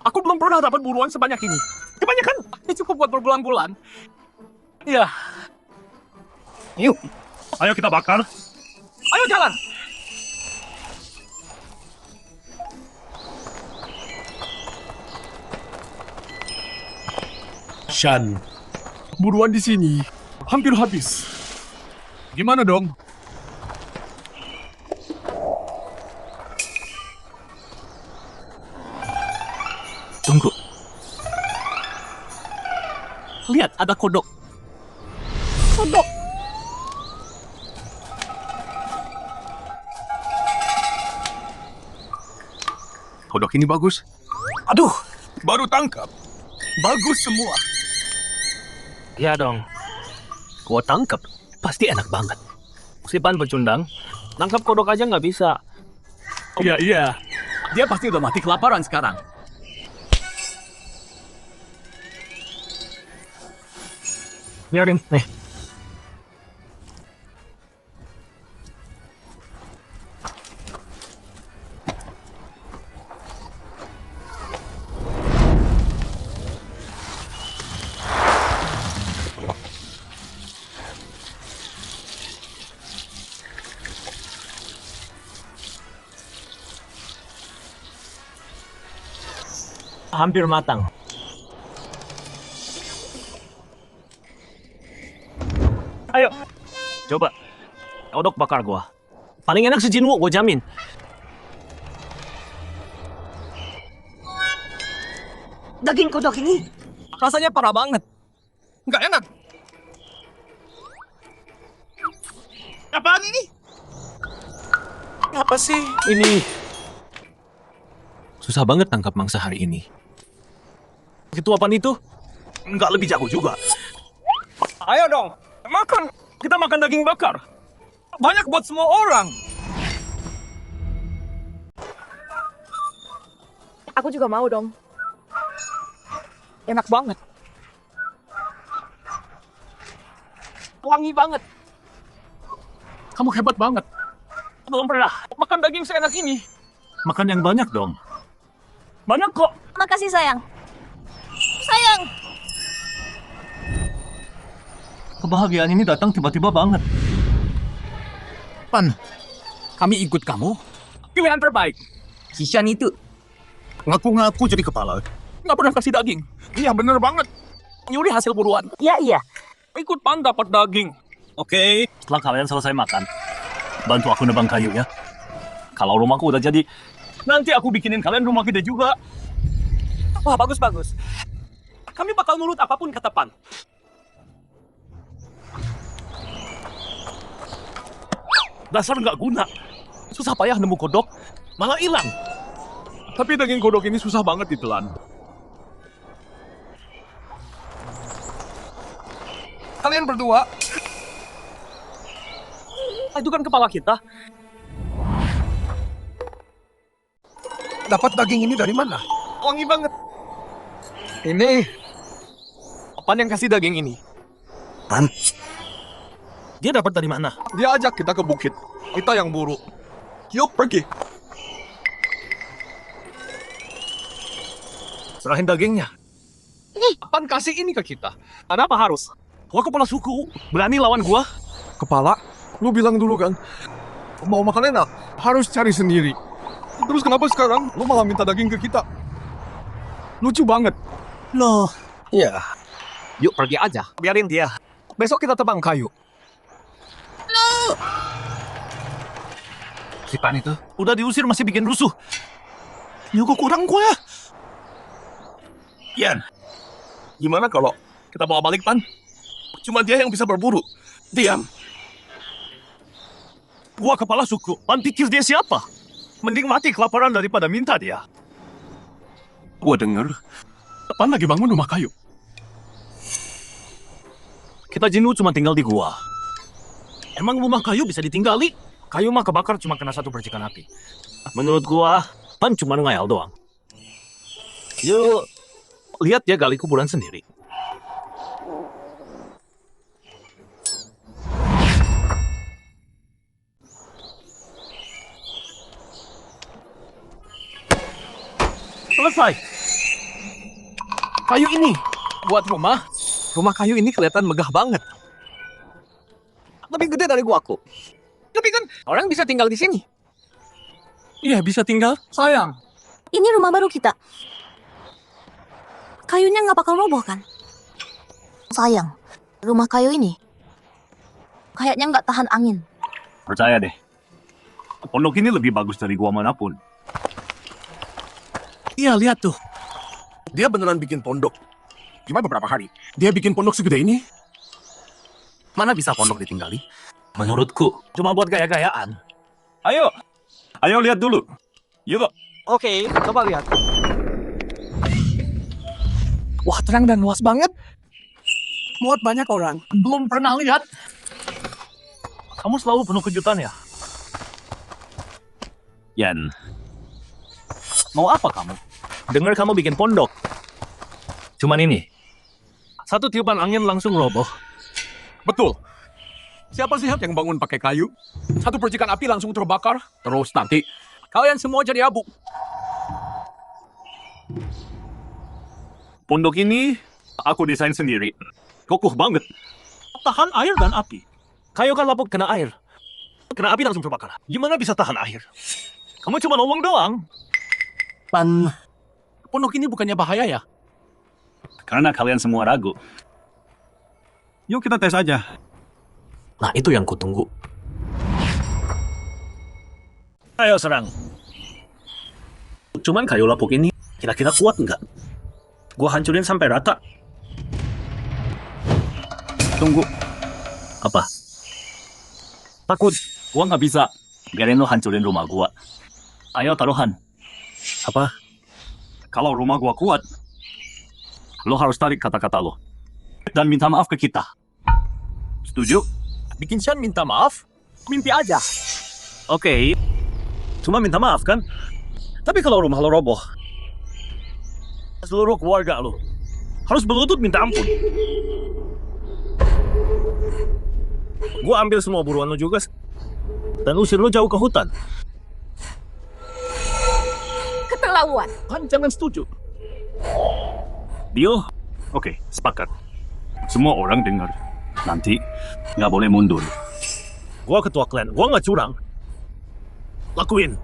aku belum pernah dapat buruan sebanyak ini. Kebanyakan. Ini cukup buat berbulan-bulan. Iya, Yuk, Ayo kita bakar. ayo jalan. Shan, buruan di sini. Hampir habis. Gimana dong? tunggu. Lihat, ada kodok. Kodok. Kodok ini bagus. Aduh, Baru tangkap. Bagus semua. iya dong. Gua tangkap, pasti enak banget. Si Pan pecundang, tangkap kodok aja nggak bisa. Iya. Dia pasti udah mati kelaparan sekarang. Biarin, nih. Hampir matang. Ayo, coba. Kodok bakar gua. Paling enak si Jinwoo, gua jamin. Daging kodok ini rasanya parah banget. Nggak enak. Apaan ini? Apa sih? Ini susah banget tangkap mangsa hari ini. Itu apaan itu? Nggak lebih jago juga. Ayo dong, makan. Kita makan daging bakar. Banyak buat semua orang. Aku juga mau dong. Enak banget. Wangi banget. Kamu hebat banget. Belum pernah makan daging seenak ini. Makan yang banyak dong. Banyak kok. Makasih sayang. Sayang. Kebahagiaan ini datang tiba-tiba banget. Pan, kami ikut kamu. Pilihan terbaik. Si Shan itu ngaku-ngaku jadi kepala. Nggak pernah kasih daging. Iya bener banget. Nyuri hasil buruan. Iya. Ikut Pan dapat daging. Oke, setelah kalian selesai makan, bantu aku nebang kayu ya. Kalau rumahku udah jadi, nanti aku bikinin kalian rumah gede juga. Wah bagus-bagus. Kami bakal nurut apapun kata Pan. Dasar nggak guna. Susah payah nemu kodok, malah hilang. Tapi daging kodok ini susah banget ditelan. Kalian berdua, itu kan kepala kita. Dapat daging ini dari mana? Wangi banget. Ini, Pan yang kasih daging ini. Pan, Dia dapat dari mana? Dia ajak kita ke bukit. Kita yang buru. Yuk pergi. Serahin dagingnya. Pan kasih ini ke kita. Kenapa harus? Gua kepala suku, berani lawan gua? Kepala, lu bilang dulu kan, mau makan enak, harus cari sendiri. Terus kenapa sekarang lu malah minta daging ke kita? Lucu banget. loh. Ya, Yuk pergi aja, biarin dia. Besok kita tebang kayu. si Pan itu. Udah diusir masih bikin rusuh. Nyuguh kurang gua ya. Yan, gimana kalau kita bawa balik Pan? Cuma dia yang bisa berburu. Diam. Gua kepala suku, Pan pikir dia siapa? Mending mati kelaparan daripada minta dia. Gua denger, Pan lagi bangun rumah kayu. Kita Jinwoo cuma tinggal di gua. Emang rumah kayu bisa ditinggali? Kayu mah kebakar cuma kena satu percikan api. Menurut gua, Pan cuma ngayal doang. Yuk, lihat dia gali kuburan sendiri. Selesai. Kayu ini buat rumah. Rumah kayu ini kelihatan megah banget. Lebih gede dari guaku. Tapi kan orang bisa tinggal di sini. Iya, bisa tinggal. Sayang, Ini rumah baru kita. Kayunya nggak bakal roboh kan? Sayang, rumah kayu ini kayaknya nggak tahan angin. Percaya deh. Pondok ini lebih bagus dari gua manapun. Iya, lihat tuh. Dia beneran bikin pondok. Cuma beberapa hari. Dia bikin pondok segede ini. Mana bisa pondok ditinggali? Menurutku, cuma buat gaya-gayaan. Ayo, ayo lihat dulu. Yuk. oke, coba lihat. Wah, terang dan luas banget. Muat banyak orang. Belum pernah lihat. Kamu selalu penuh kejutan ya? Yan, mau apa kamu? Dengar kamu bikin pondok. Cuman ini, satu tiupan angin langsung roboh. Betul. Siapa sih yang bangun pakai kayu? Satu percikan api langsung terbakar, terus nanti kalian semua jadi abu. Pondok ini aku desain sendiri. Kokoh banget. Tahan air dan api. Kayu kan lapuk kena air. Kena api langsung terbakar. Gimana bisa tahan air? Kamu cuma ngomong doang. Pan, Pondok ini bukannya bahaya ya? Karena kalian semua ragu. Yuk kita tes aja. nah itu yang kutunggu. Ayo serang. Cuman kayu lapuk ini kira-kira kuat nggak? Gua hancurin sampai rata. Tunggu. Apa? Takut. Gua nggak bisa. Biarin lo hancurin rumah gua. Ayo taruhan. Apa? Kalau rumah gua kuat, lo harus tarik kata-kata lo. Dan minta maaf ke kita. Setuju? Bikin Sean minta maaf? Mimpi aja. Oke. Cuma minta maaf kan? Tapi kalau rumah lo roboh, seluruh keluarga lo harus berlutut minta ampun. Gua ambil semua buruan lo juga dan usir lo jauh ke hutan. Keterlaluan. Kan jangan setuju. Deal? Oke, sepakat. Semua orang dengar. Nanti nggak boleh mundur. Gua ketua klan, gua nggak curang. Lakuin.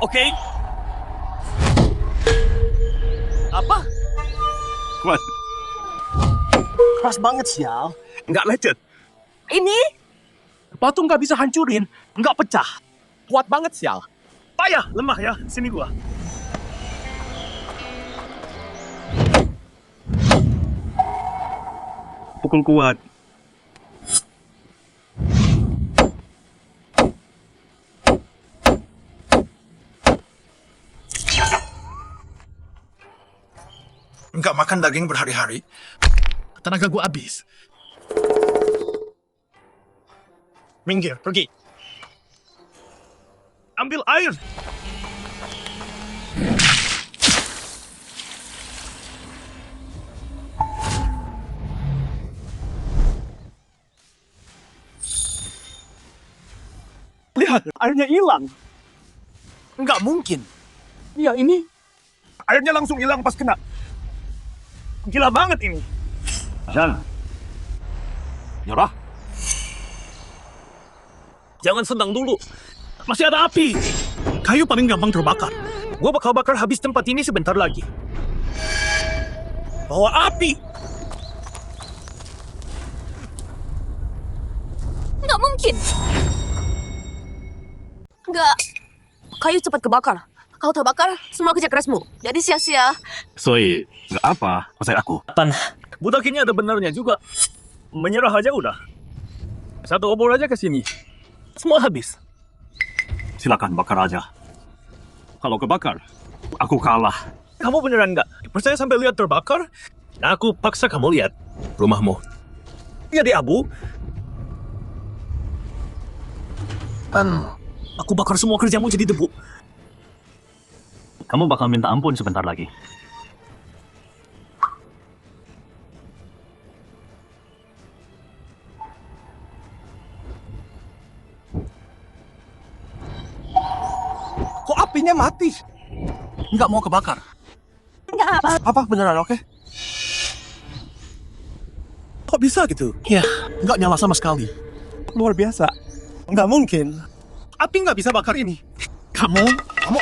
Oke? Apa? Kuat. Keras banget sial. Nggak lecet. Ini? Batu nggak bisa hancurin. Nggak pecah. Kuat banget sial. Payah, lemah ya. Sini gua. Pukul kuat. Nggak makan daging berhari-hari, tenaga gue habis. Minggir, pergi. Ambil air. Lihat, airnya hilang. Nggak mungkin. Iya, ini. Airnya langsung hilang pas kena. Gila banget ini. Jan. Nyerah. Jangan senang dulu. Masih ada api. Kayu paling gampang terbakar. Gua bakal bakar habis tempat ini sebentar lagi. Bawa api. Nggak mungkin. Nggak. Kayu cepat kebakar. Kalau terbakar, semua kerja kerasmu. Jadi sia-sia. Soi, nggak apa. Pasal aku. Pan, Budak ini ada benarnya juga. Menyerah aja udah. Satu obor aja ke sini. Semua habis. Silakan bakar aja. Kalau kebakar, aku kalah. Kamu beneran nggak percaya sampai lihat terbakar? Nah, aku paksa kamu lihat rumahmu. Jadi abu. Pan, Aku bakar semua kerjamu jadi debu. Kamu bakal minta ampun sebentar lagi. Kok apinya mati? Nggak mau kebakar. Nggak apa. Apa beneran oke? Kok bisa gitu? ya, Nggak nyala sama sekali. Luar biasa. Nggak mungkin. Api nggak bisa bakar ini. Kamu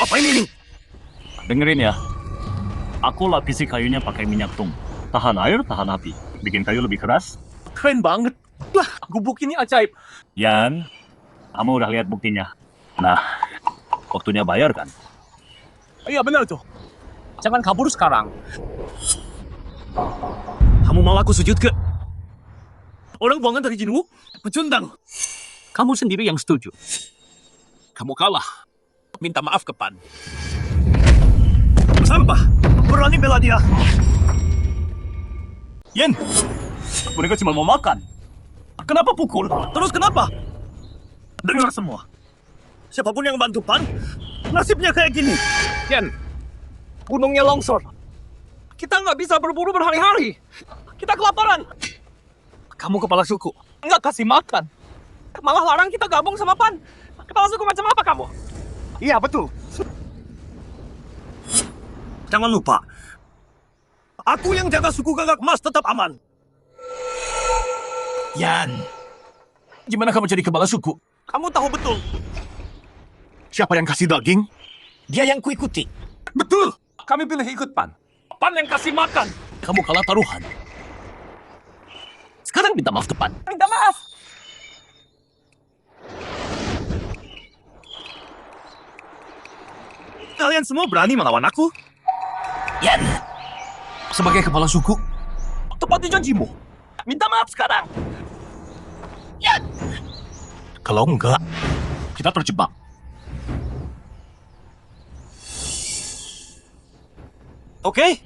apain ini? Dengerin ya. Aku lapisi kayunya pakai minyak tung. Tahan air, tahan api. Bikin kayu lebih keras. Keren banget. Lah, gubuk ini ajaib. Yan, kamu udah lihat buktinya. Nah, waktunya bayar kan? Iya benar tuh. Jangan kabur sekarang. Kamu mau aku sujud ke? Orang buangan dari jinwu? Pecundang. Kamu sendiri yang setuju. Kamu kalah. Minta maaf ke Pan. Sampah. Berani bela dia. Yen, mereka cuma mau makan. Kenapa pukul? Terus kenapa? Dengar semua. Siapapun yang bantu Pan, nasibnya kayak gini. Yen, gunungnya longsor. Kita nggak bisa berburu berhari-hari. Kita kelaparan. Kamu kepala suku. nggak kasih makan. Malah larang kita gabung sama PAN. Kepala suku macam apa kamu? Iya, betul. Jangan lupa, aku yang jaga suku Gagak Emas tetap aman. Yan, gimana kamu jadi kepala suku? Kamu tahu betul. Siapa yang kasih daging? Dia yang kuikuti. Betul. Kami pilih ikut PAN. PAN yang kasih makan. Kamu kalah taruhan. Sekarang minta maaf ke PAN. Minta maaf. Kalian semua berani melawan aku? Yan, sebagai kepala suku, tepati janjimu. Minta maaf sekarang. Yan, kalau enggak, kita terjebak. Oke?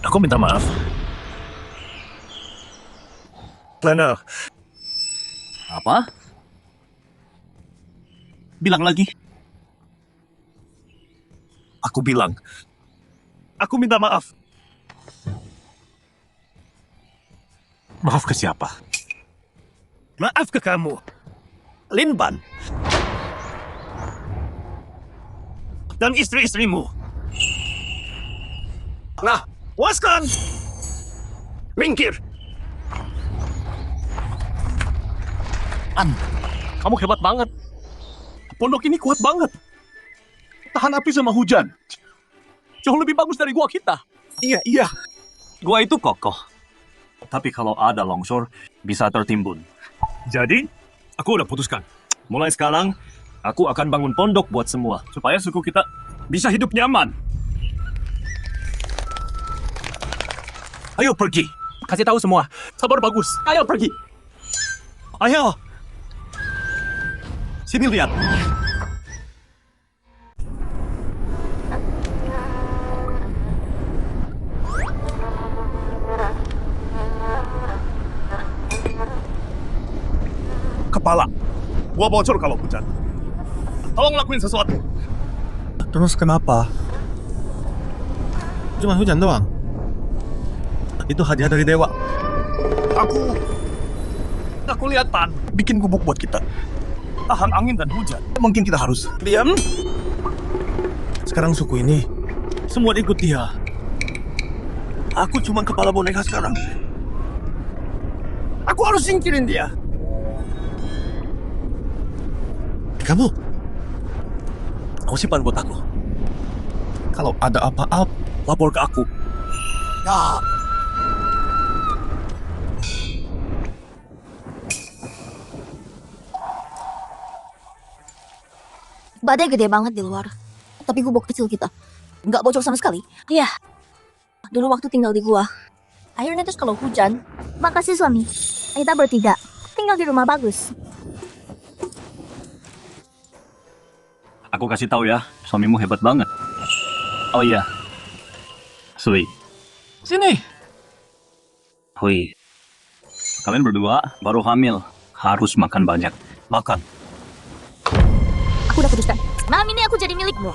Aku minta maaf. Planner. Apa? Bilang lagi. Aku bilang. Aku minta maaf. Maaf ke siapa? Maaf ke kamu. Linban. Dan istri-istrimu. Nah, puaskan. Minggir. Kamu hebat banget. Pondok ini kuat banget. Tahan api sama hujan. Jauh lebih bagus dari gua kita. Iya. Gua itu kokoh. Tapi kalau ada longsor, bisa tertimbun. Jadi, aku udah putuskan. Mulai sekarang, aku akan bangun pondok buat semua. Supaya suku kita bisa hidup nyaman. Ayo pergi. Kasih tahu semua. Sabar bagus. Ayo pergi. Ayo. Sini lihat. Kepala. Gua bocor kalau hujan. Tolong lakuin sesuatu. Terus kenapa? Cuma hujan doang. Itu hadiah dari dewa. Aku lihat PAN bikin gubuk buat kita. Tahan angin dan hujan. Mungkin kita harus Diam. sekarang suku ini Semua ikut dia. Aku cuma kepala boneka sekarang. Aku harus singkirin dia. kamu Kamu simpan buat aku. kalau ada apa-apa Lapor ke aku. Ya. Badai gede banget di luar. Tapi gubuk kecil kita nggak bocor sama sekali. Iya. Dulu waktu tinggal di gua. Akhirnya terus kalau hujan, Makasih suami. Kita bertiga tinggal di rumah bagus. Aku kasih tahu ya, suamimu hebat banget. Oh iya. Sui. sini. Hui. Kalian berdua baru hamil. Harus makan banyak. Makan. aku udah putuskan. Malam ini aku jadi milikmu.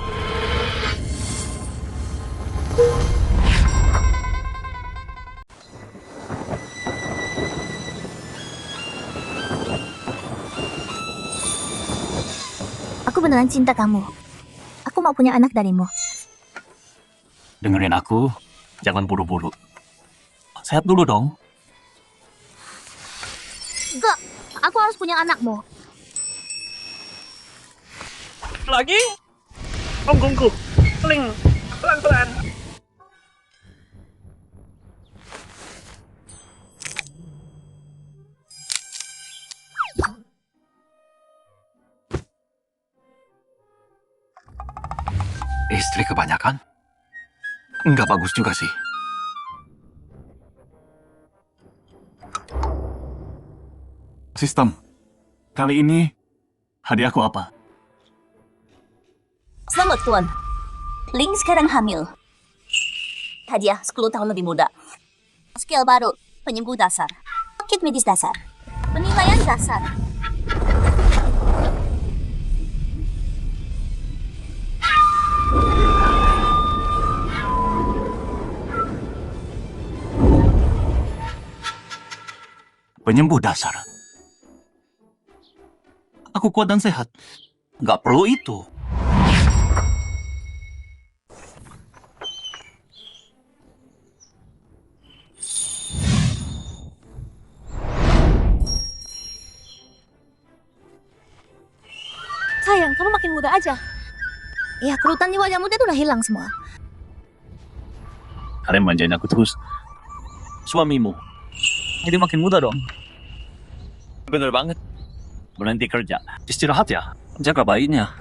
Aku beneran cinta kamu. Aku mau punya anak darimu. Dengerin aku, jangan buru-buru. Sehat dulu dong. Enggak, aku harus punya anakmu. Lagi? Punggungku. Peling. Pelan-pelan. Istri kebanyakan? Nggak bagus juga sih. Sistem, kali ini hadiahku apa? Selamat tuan. Ling sekarang hamil. Hadiah 10 tahun lebih muda. Skill baru, penyembuh dasar. Kit medis dasar. Penilaian dasar. Penyembuh dasar. Aku kuat dan sehat. Nggak perlu itu. Sayang, kamu makin muda aja. Ya, kerutan di wajah muda itu udah hilang semua. Kalian manjain aku terus. Suamimu. Jadi makin muda dong. Bener banget. Berhenti kerja. Istirahat ya. Jaga bayinya.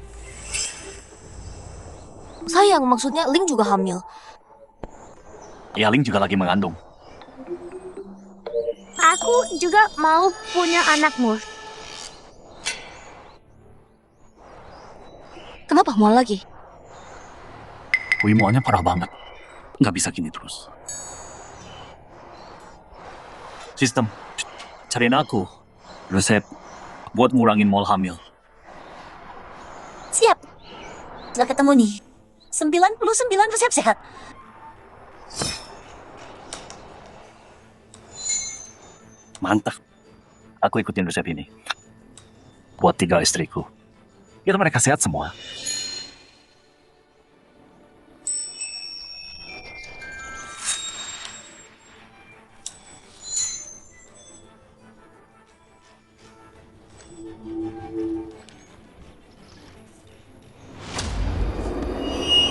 Sayang, maksudnya Ling juga hamil. Ya, Ling juga lagi mengandung. Aku juga mau punya anakmu. Kenapa mau lagi? Wih, maunya parah banget. Nggak bisa gini terus. Sistem, cariin aku resep buat ngurangin mol hamil. Siap. Sudah ketemu nih. 99 resep sehat. Mantap. Aku ikutin resep ini. Buat 3 istriku. Biar mereka sehat semua.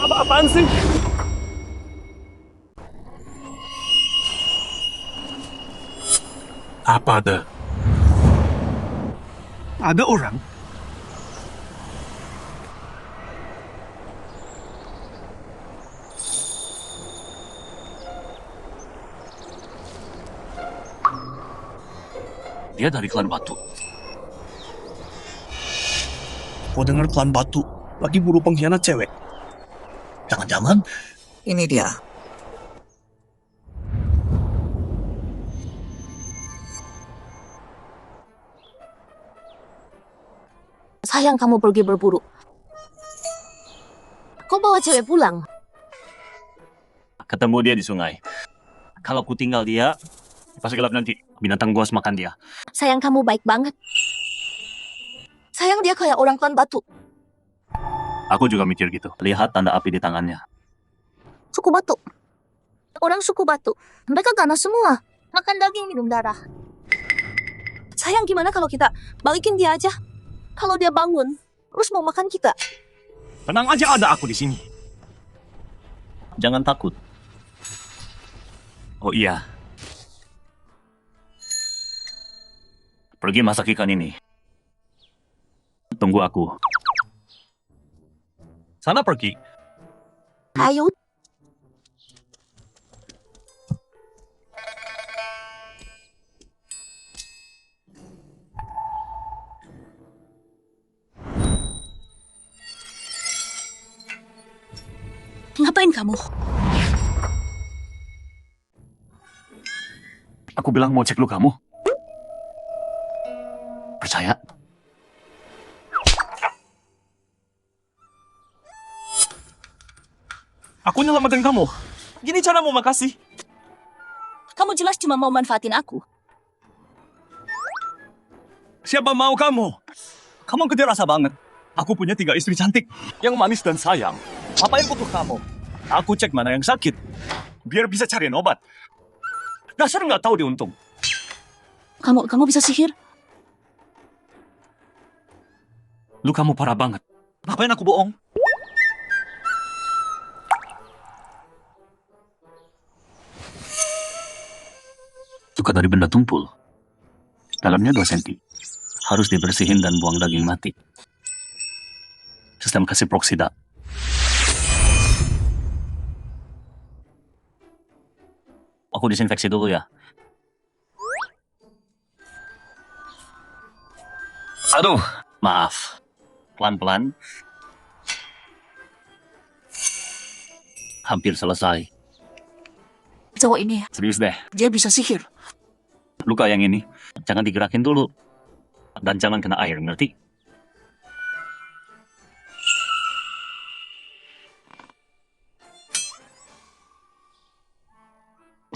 Apa-apaan sih? Apa ada? Ada orang. Dia dari klan Batu. Gua dengar klan Batu lagi buru pengkhianat cewek. Jangan-jangan ini dia. Sayang kamu pergi berburu. Kau bawa cewek pulang. Ketemu dia di sungai. Kalau ku tinggal dia, pas gelap nanti binatang buas makan dia. Sayang kamu baik banget. Sayang dia kayak orang klan Batu. Aku juga mikir gitu. Lihat tanda api di tangannya. Suku Batu. Orang suku Batu. Mereka ganas semua. Makan daging, minum darah. Sayang gimana kalau kita balikin dia aja? Kalau dia bangun, terus mau makan kita. Tenang aja, ada aku di sini. Jangan takut. Oh iya. Pergi masak ikan ini. Tunggu aku. Sana pergi. Ayo. Ngapain kamu? Aku bilang mau cek lu kamu. Percaya? Aku nyelamatin kamu. Gini cara mau makasih. Kamu jelas cuma mau manfaatin aku. Siapa mau kamu? Kamu gede rasa banget. Aku punya 3 istri cantik. Yang manis dan sayang. Apa yang butuh kamu? Aku cek mana yang sakit. Biar bisa cariin obat. Dasar nggak tahu diuntung. Kamu bisa sihir? Lu kamu parah banget. Ngapain aku bohong? Suka dari benda tumpul. Dalamnya 2 senti. Harus dibersihin dan buang daging mati. Sistem kasih proksida. Aku disinfeksi dulu ya. Aduh, maaf. Pelan-pelan. Hampir selesai. Cowok ini, Serius deh. dia bisa sihir. Luka yang ini, jangan digerakin dulu. Dan jangan kena air, ngerti?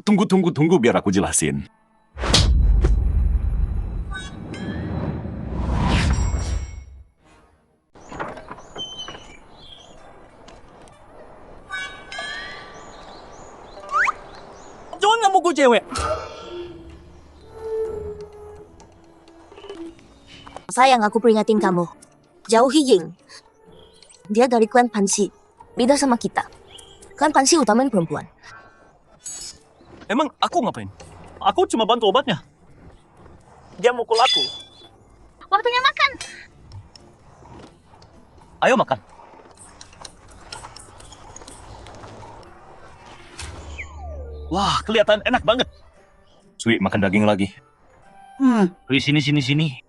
Tunggu biar aku jelasin. cewek. Sayang, aku peringatin kamu. Jauhi Ying. Dia dari klan Pansi. Beda sama kita. Klan Pansi utamain perempuan. Emang aku ngapain? Aku cuma bantu obatnya. Dia mukul aku. Waktunya makan. Ayo makan. Wah, kelihatan enak banget. Sui, makan daging lagi. Wih, sini.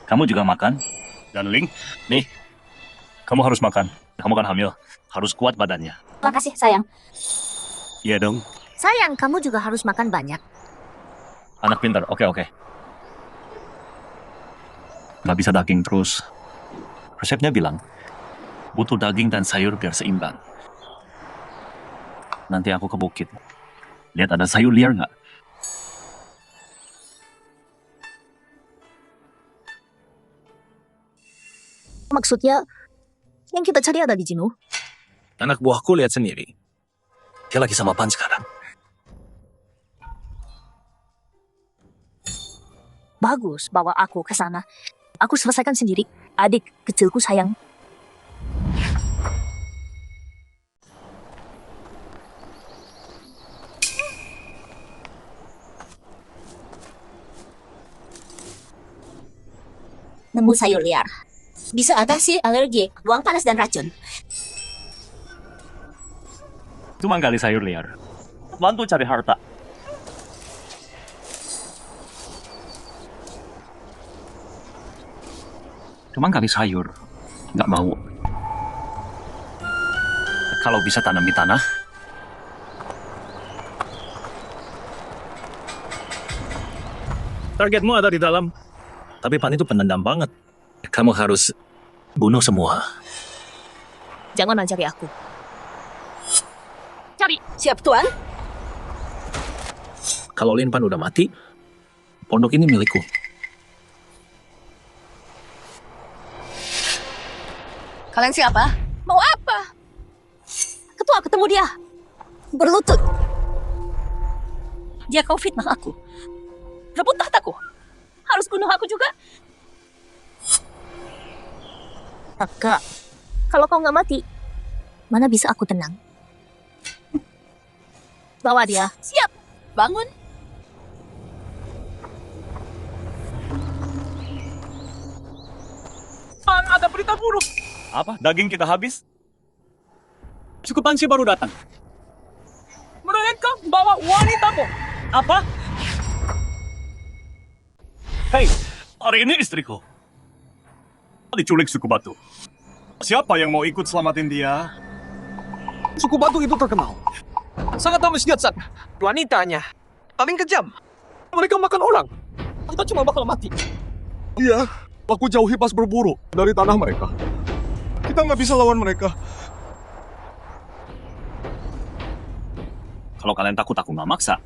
Kamu juga makan? Dan Ling, nih, kamu harus makan. Kamu kan hamil, harus kuat badannya. Makasih, sayang. Iya dong. Sayang, kamu juga harus makan banyak. Anak pintar, oke. Nggak bisa daging terus. Resepnya bilang, butuh daging dan sayur biar seimbang. Nanti aku ke bukit. Lihat ada sayur liar nggak? Maksudnya, yang kita cari ada di Jino. Anak buahku lihat sendiri. Dia lagi sama Pan sekarang. Bagus, bawa aku ke sana. Aku selesaikan sendiri. Adik kecilku sayang. Nemu sayur liar. Bisa atasi alergi, buang panas dan racun. Cuma gali sayur liar. Bantu cari harta. Cuma gali sayur. Nggak mau. Kalau bisa tanam di tanah. Targetmu ada di dalam. Tapi Pan itu penendam banget. Kamu harus bunuh semua. Jangan ancari aku. Cari. Siap, Tuan. Kalau Lin Pan udah mati, pondok ini milikku. Kalian siapa? Mau apa? Ketua ketemu dia. Berlutut. Dia kau fitnah aku. Rebut tahtaku. Harus bunuh aku juga. Kakak, kalau kau nggak mati, mana bisa aku tenang? Bawa dia. Siap. Bangun. Ada berita buruk. Apa? Daging kita habis? Suku Pansi baru datang. Mereka bawa wanitamu. Apa? Hei, hari ini istriku diculik suku Batu. Siapa yang mau ikut selamatin dia? Suku Batu itu terkenal. Sangat dahsyat. Wanitanya paling kejam. Mereka makan orang. Kita cuma bakal mati. Iya, aku jauhi pas berburu dari tanah mereka. Kita nggak bisa lawan mereka. Kalau kalian takut, aku nggak maksa.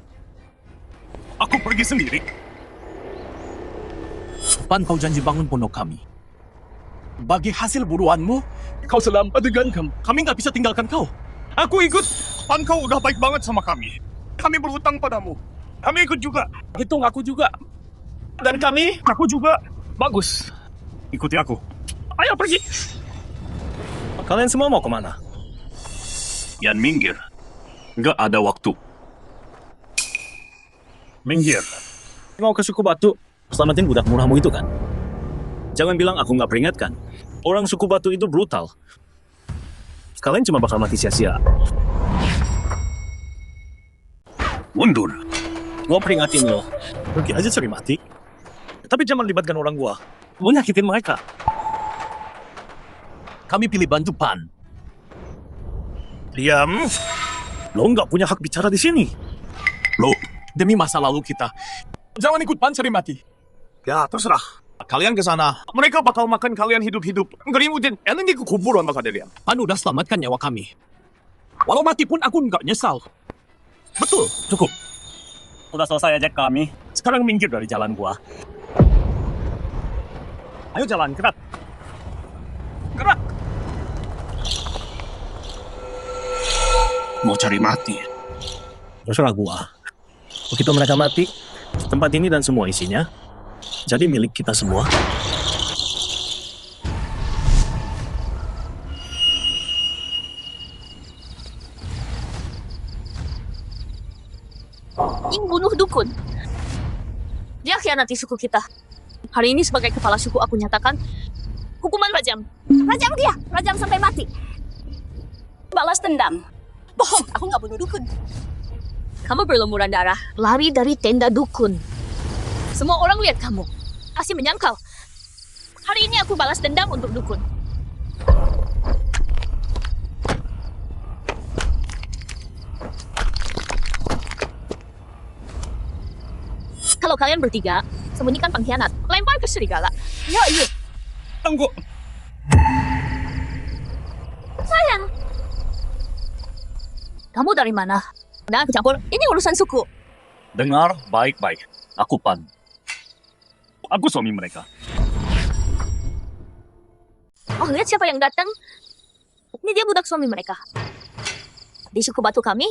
Aku pergi sendiri. Pan, kau janji bangun pondok kami. Bagi hasil buruanmu, kau selamat dengan kami. Kami nggak bisa tinggalkan kau. Aku ikut. Pan, kau udah baik banget sama kami. Kami berhutang padamu. Kami ikut juga. Hitung aku juga. Dan kami, aku juga. Bagus. Ikuti aku. Ayo pergi. Kalian semua mau kemana? Yan minggir. Nggak ada waktu. Minggir. Mau ke suku Batu, selamatin budak murahmu itu kan? Jangan bilang aku nggak peringatkan. Orang suku Batu itu brutal. Kalian cuma bakal mati sia-sia. Mundur. Gua peringatin lo. Pergi aja cari mati. Tapi jangan libatkan orang gua. Gua nyakitin mereka. Kami pilih bantu Pan. Diam. Lo nggak punya hak bicara di sini. Lo, demi masa lalu kita, jangan ikut Pan cari mati. Ya, terserah. Kalian ke sana. Mereka bakal makan kalian hidup-hidup. Ngerimutin, enak ke kuburan bakal kalian. Pan udah selamatkan nyawa kami. Walau mati pun aku nggak nyesal. Betul. Cukup. Udah selesai aja kami. Sekarang minggir dari jalan gua. Ayo jalan, gerak. Gerak. Mau cari mati. Terserah gua. Begitu mereka mati, tempat ini dan semua isinya jadi milik kita semua. Ying bunuh dukun. Dia khianati suku kita. Hari ini sebagai kepala suku aku nyatakan hukuman rajam. Rajam dia, rajam sampai mati. Balas dendam. Bohong, aku nggak bunuh dukun. Kamu berlumuran darah, lari dari tenda dukun. Semua orang lihat kamu, pasti menyangkal. Hari ini aku balas dendam untuk dukun. Kalau kalian bertiga, sembunyikan pengkhianat. Lempar ke serigala. Ya, iya. Tunggu. Sayang. Kamu dari mana? Nah, aku campur. Ini urusan suku. Dengar baik-baik. Aku Pan. Aku suami mereka. Oh, lihat siapa yang datang. Ini dia budak suami mereka. Di suku Batu kami,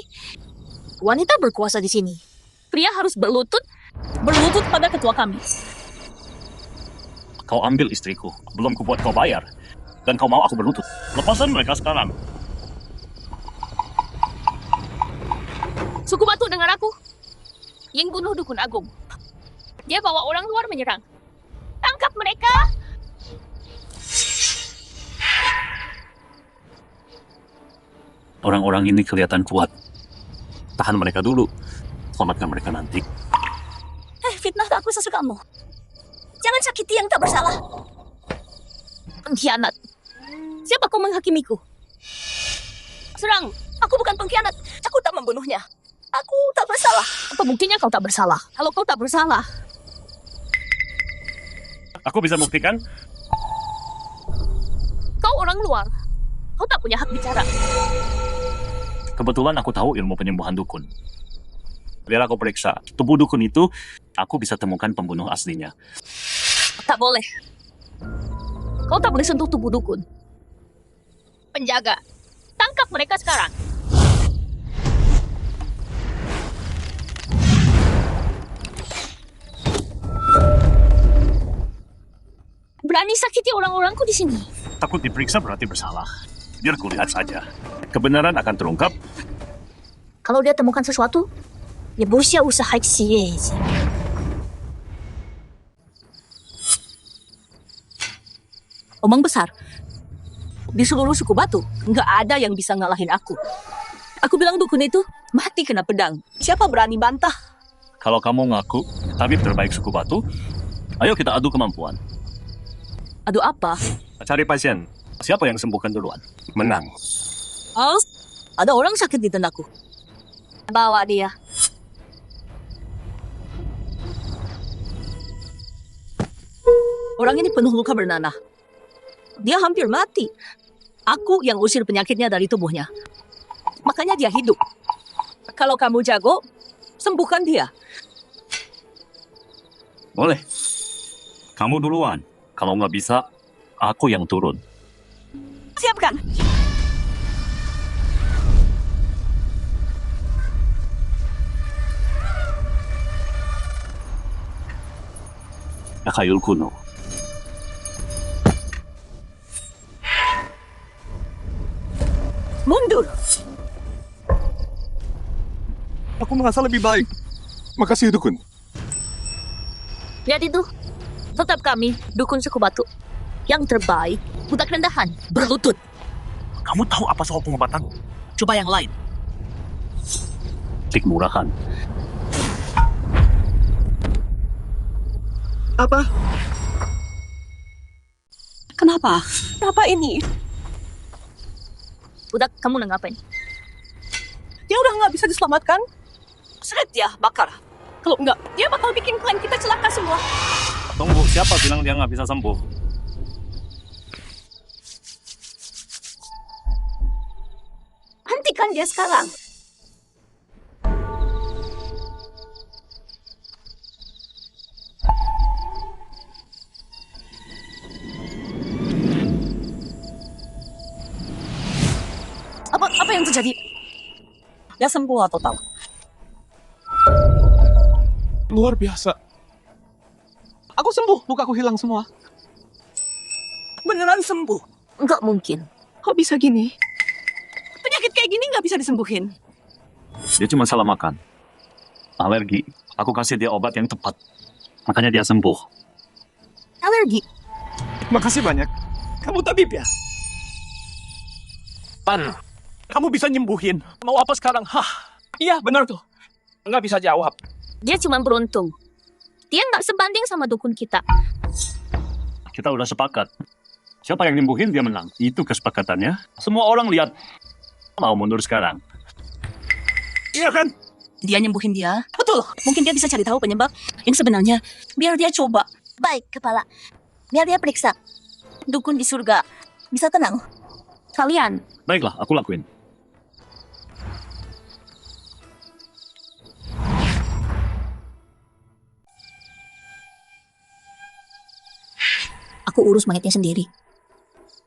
wanita berkuasa di sini. Pria harus berlutut pada ketua kami. Kau ambil istriku. Belum kubuat kau bayar. Dan kau mau aku berlutut. Lepasan mereka sekarang. Suku Batu dengar aku. Ying bunuh dukun agung. Dia bawa orang luar menyerang. Tangkap mereka. Orang-orang ini kelihatan kuat. Tahan mereka dulu. Selamatkan mereka nanti. Fitnah aku sesukamu. Jangan sakiti yang tak bersalah. Pengkhianat. Siapa kau menghakimiku? Serang. Aku bukan pengkhianat. Aku tak membunuhnya. Aku tak bersalah. Apa buktinya kau tak bersalah? Kalau kau tak bersalah, Aku bisa buktikan. kau orang luar. Kau tak punya hak bicara. Kebetulan aku tahu ilmu penyembuhan dukun. Biar aku periksa. Tubuh dukun itu, aku bisa temukan pembunuh aslinya. Tak boleh. Kau tak boleh sentuh tubuh dukun. Penjaga, tangkap mereka sekarang. Berani sakiti orang-orangku di sini. Takut diperiksa berarti bersalah. Biar kulihat saja. Kebenaran akan terungkap. Kalau dia temukan sesuatu, ya busia usaha xie. Omong besar. Di seluruh suku Batu, nggak ada yang bisa ngalahin aku. Aku bilang dukun itu mati kena pedang. Siapa berani bantah? Kalau kamu ngaku tabib terbaik suku Batu, ayo kita adu kemampuan. Aduh apa? Cari pasien. Siapa yang sembuhkan duluan? Menang. Oh, ada orang sakit di tendaku. Bawa dia. Orang ini penuh luka bernanah. Dia hampir mati. Aku yang usir penyakitnya dari tubuhnya. Makanya dia hidup. Kalau kamu jago, sembuhkan dia. Boleh. Kamu duluan. Kalau nggak bisa, aku yang turun. Siapkan. Takayul kuno. Mundur. Aku merasa lebih baik. Makasih, dukun. Lihat itu. Tetap kami, dukun suku Batu. Yang terbaik, budak rendahan, berlutut. Kamu tahu apa soal pengobatan? Coba yang lain. Tik murahan. Apa? Kenapa? Apa ini? Budak, kamu nak ngapain? Dia udah nggak bisa diselamatkan? Seret dia, bakar. Kalau enggak, dia bakal bikin klan kita celaka semua. Tunggu, siapa bilang dia nggak bisa sembuh? Hentikan dia sekarang. Apa yang terjadi? Dia sembuh atau tahu? luar biasa. Aku sembuh, lukaku hilang semua. Beneran sembuh. Nggak mungkin. Kok bisa gini? Penyakit kayak gini nggak bisa disembuhin. Dia cuma salah makan. Alergi. Aku kasih dia obat yang tepat. Makanya dia sembuh. Alergi. Makasih banyak. Kamu tabib ya? Pan, kamu bisa nyembuhin. Mau apa sekarang? Hah? Iya, benar tuh. Nggak bisa jawab. Dia cuma beruntung. Dia nggak sebanding sama dukun kita. Kita udah sepakat. Siapa yang nyembuhin, dia menang. Itu kesepakatannya. Semua orang lihat. Mau mundur sekarang. Iya kan? Dia nyembuhin dia. Betul. Mungkin dia bisa cari tahu penyebab yang sebenarnya. Biar dia coba. Baik, Kepala. Biar dia periksa. Dukun di surga. Bisa tenang. Kalian, Baiklah, aku lakuin. Aku urus mayatnya sendiri.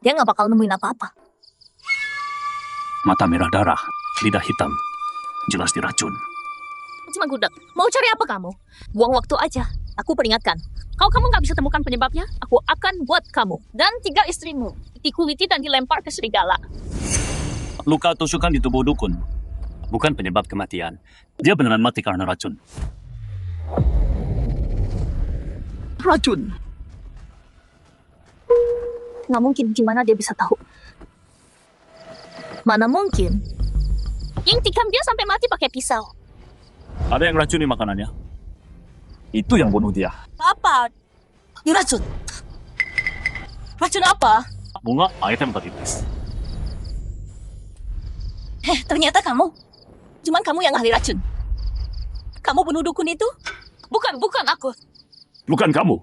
Dia nggak bakal nemuin apa-apa. Mata merah darah, lidah hitam. Jelas diracun. cuma gudak. Mau cari apa kamu? Buang waktu aja. Aku peringatkan. Kalau kamu nggak bisa temukan penyebabnya, aku akan buat kamu dan 3 istrimu dikuliti dan dilempar ke serigala. Luka tusukan di tubuh dukun bukan penyebab kematian. Dia beneran mati karena racun. Racun. Nggak mungkin, gimana dia bisa tahu? Mana mungkin? Yang tikam dia sampai mati pakai pisau. Ada yang racuni makanannya. Itu yang bunuh dia. Apa? Diracun. Racun apa? Bunga item iblis. Ternyata kamu. Cuman kamu yang ahli racun. Kamu bunuh dukun itu? Bukan aku. Bukan kamu.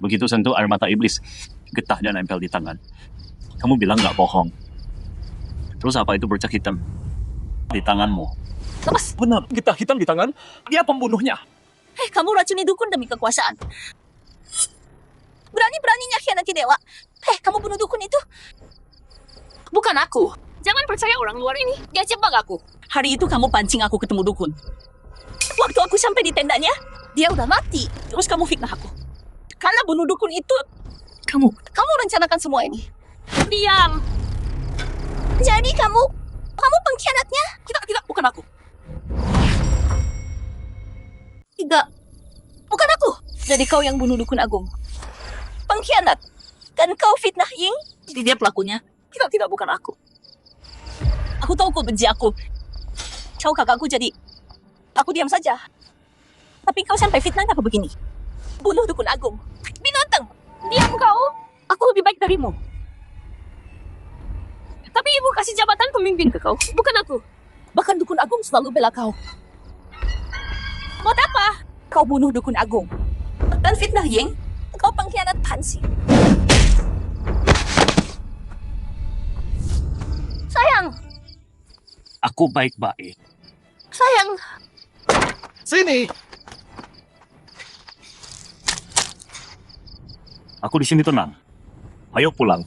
Begitu sentuh air mata iblis, getah dan nempel di tangan. Kamu bilang nggak bohong. Terus apa itu bercak hitam di tanganmu? Lepas. Benar, getah hitam di tangan. Dia pembunuhnya. Kamu racuni dukun demi kekuasaan. Berani-beraninya khianati dewa. Kamu bunuh dukun itu? Bukan aku. Jangan percaya orang luar ini. Dia jebak aku. Hari itu kamu pancing aku ketemu dukun. Waktu aku sampai di tendanya, dia udah mati. Terus kamu fitnah aku. Karena bunuh dukun itu, kamu rencanakan semua ini. Diam. Jadi kamu pengkhianatnya? Tidak, bukan aku. Tidak. Bukan aku. Jadi kau yang bunuh dukun agung. Pengkhianat. Dan kau fitnah Ying. Jadi dia pelakunya. Tidak, bukan aku. Aku tahu kau benci aku. Kau kakakku jadi aku diam saja. Tapi kau sampai fitnah aku begini. Bunuh dukun agung. Binatang. Diam kau. Aku lebih baik darimu. Tapi ibu kasih jabatan pemimpin ke kau. Bukan aku. Bahkan dukun agung selalu bela kau. Buat apa? Kau bunuh dukun agung. Dan fitnah Ying. Kau pengkhianat Pansy. Sayang. Aku baik-baik. Sayang. Sini. Aku di sini tenang. Ayo pulang.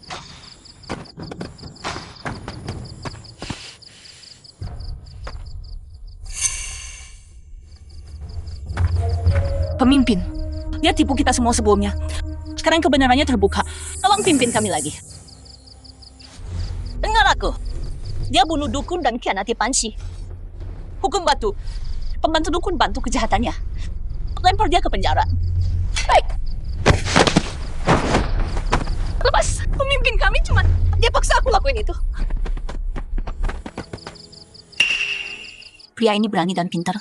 Pemimpin. Dia tipu kita semua sebelumnya. Sekarang kebenarannya terbuka. Tolong pimpin kami lagi. Dengar aku. Dia bunuh dukun dan khianati Pansy. Hukum batu. Pembantu dukun bantu kejahatannya. Lempar dia ke penjara. Baik. Lepas. Pemimpin kami cuma dia paksa aku lakuin itu. Pria ini berani dan pintar.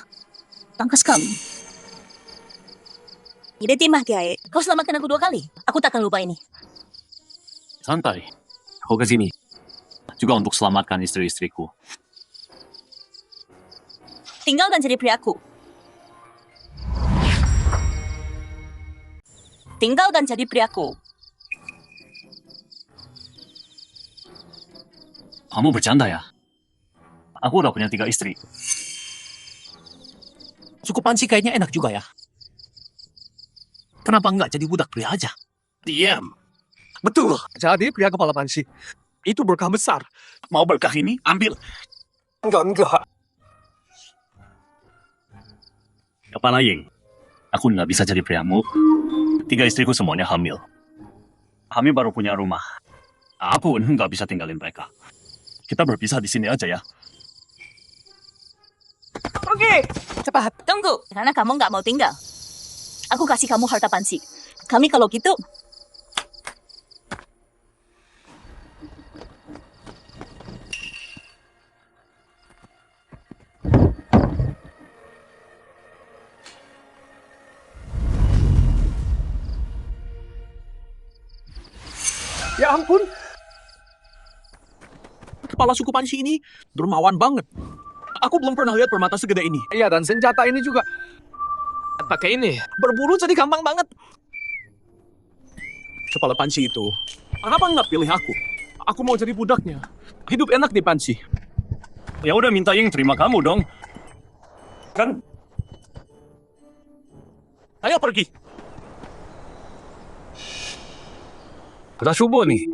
Tangkas kami. Ide timah Kiai. Kau selamatkan aku 2 kali. Aku tak akan lupa ini. Santai. Aku ke sini. Juga untuk selamatkan istri-istriku. Tinggal dan jadi priaku. Tinggal dan jadi priaku. Kamu bercanda ya? Aku udah punya 3 istri. Suku Pansi kayaknya enak juga ya. Kenapa nggak jadi budak pria aja? Diam. Betul. Jadi pria kepala pansi. Itu berkah besar. Mau berkah ini? Ambil. Enggak. Kepala Ying, aku nggak bisa jadi priamu. 3 istriku semuanya hamil. Kami baru punya rumah. Aku nggak bisa tinggalin mereka. Kita berpisah di sini aja ya. Cepat, tunggu. Karena kamu nggak mau tinggal. Aku kasih kamu harta panci. Kami kalau gitu. Ya ampun. Kepala suku Panci ini dermawan banget. Aku belum pernah lihat permata segede ini. Iya, dan senjata ini juga pakai ini. Berburu jadi gampang banget. Kepala Panci itu, kenapa nggak pilih aku? Aku mau jadi budaknya. Hidup enak di Panci. Ya udah minta Ying terima kamu dong. Kan? Ayo pergi. Udah subuh nih.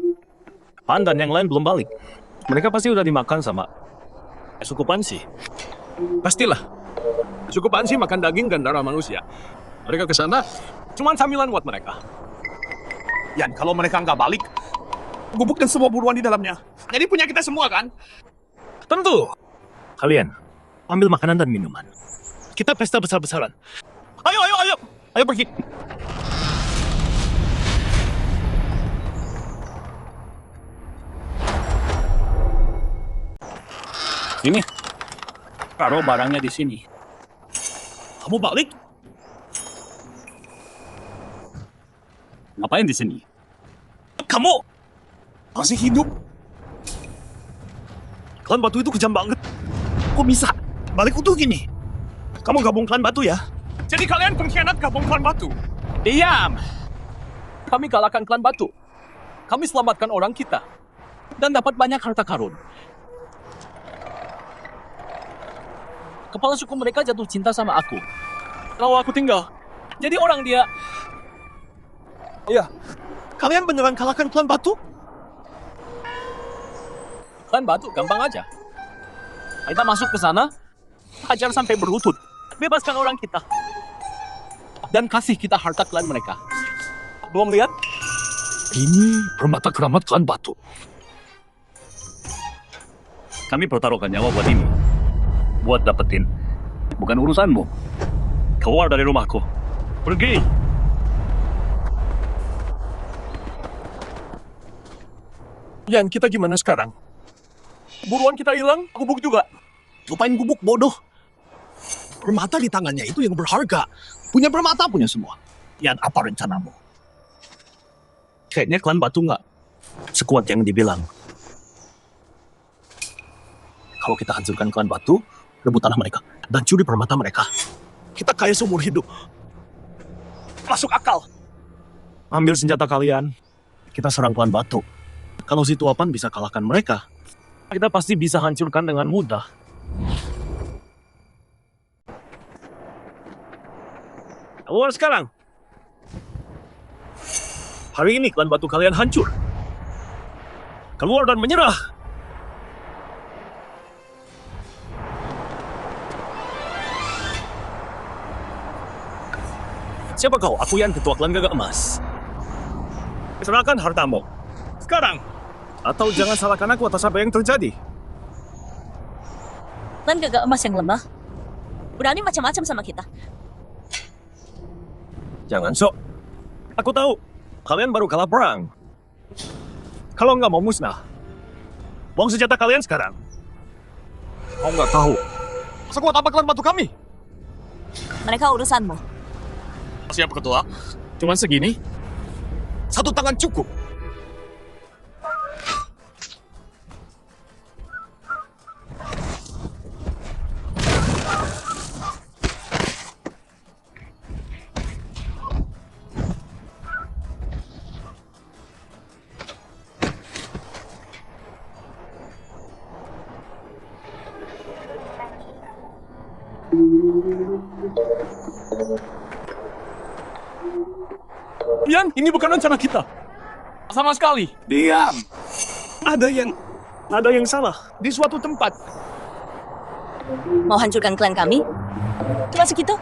Pan dan yang lain belum balik. Mereka pasti udah dimakan sama suku Panci. Pastilah. Suku Panci makan daging dan darah manusia. Mereka ke sana cuma camilan buat mereka. Yan, kalau mereka nggak balik, gubukkan semua buruan di dalamnya. Jadi punya kita semua kan? Tentu. Kalian, ambil makanan dan minuman. Kita pesta besar-besaran. Ayo pergi. Ini, taruh barangnya di sini. Kamu balik? Ngapain di sini? Kamu Masih hidup. Klan Batu itu kejam banget. Kok bisa balik utuh gini? Kamu gabung Klan Batu ya? Jadi kalian pengkhianat gabung Klan Batu. Diam. Kami kalahkan klan Batu. Kami selamatkan orang kita. Dan dapat banyak harta karun. Kepala suku mereka jatuh cinta sama aku. Kalau aku tinggal, jadi orang dia. Iya. Kalian beneran kalahkan Klan Batu? Klan Batu gampang aja. Kita masuk ke sana, hajar sampai berlutut. Bebaskan orang kita. Dan kasih kita harta klan mereka. Belum lihat? Ini permata keramat Klan Batu. Kami pertaruhkan nyawa buat ini. Buat dapetin. Bukan urusanmu. Keluar dari rumahku. Pergi. Yan, kita gimana sekarang? Buruan kita hilang, gubuk juga. Lupain gubuk bodoh. Permata di tangannya itu yang berharga. Punya permata, punya semua. Yan, apa rencanamu? Kayaknya Klan Batu nggak sekuat yang dibilang. Kalau kita hancurkan klan Batu, rebut tanah mereka, dan curi permata mereka, kita kaya seumur hidup. Masuk akal. Ambil senjata kalian. Kita serang Klan Batu. Kalau si Tuapan bisa kalahkan mereka, kita pasti bisa hancurkan dengan mudah. Keluar sekarang. Hari ini Klan Batu kalian hancur. Keluar dan menyerah. Siapa kau? Aku Yan, ketua klan Gagak Emas. Serahkan hartamu. Sekarang. Atau jangan salahkan aku atas apa yang terjadi. Klan Gagak Emas yang lemah. Berani macam-macam sama kita. Jangan sok. Aku tahu. Kalian baru kalah perang. Kalau nggak mau musnah, buang senjata kalian sekarang. Kau nggak tahu. Sekuat apa Klan Batu kami? Mereka urusanmu. Siap ketua. Cuman segini? Satu tangan cukup. Yan, ini bukan rencana kita. Sama sekali. Diam. Ada yang salah. Di suatu tempat. Mau hancurkan klan kami? Cuma segitu?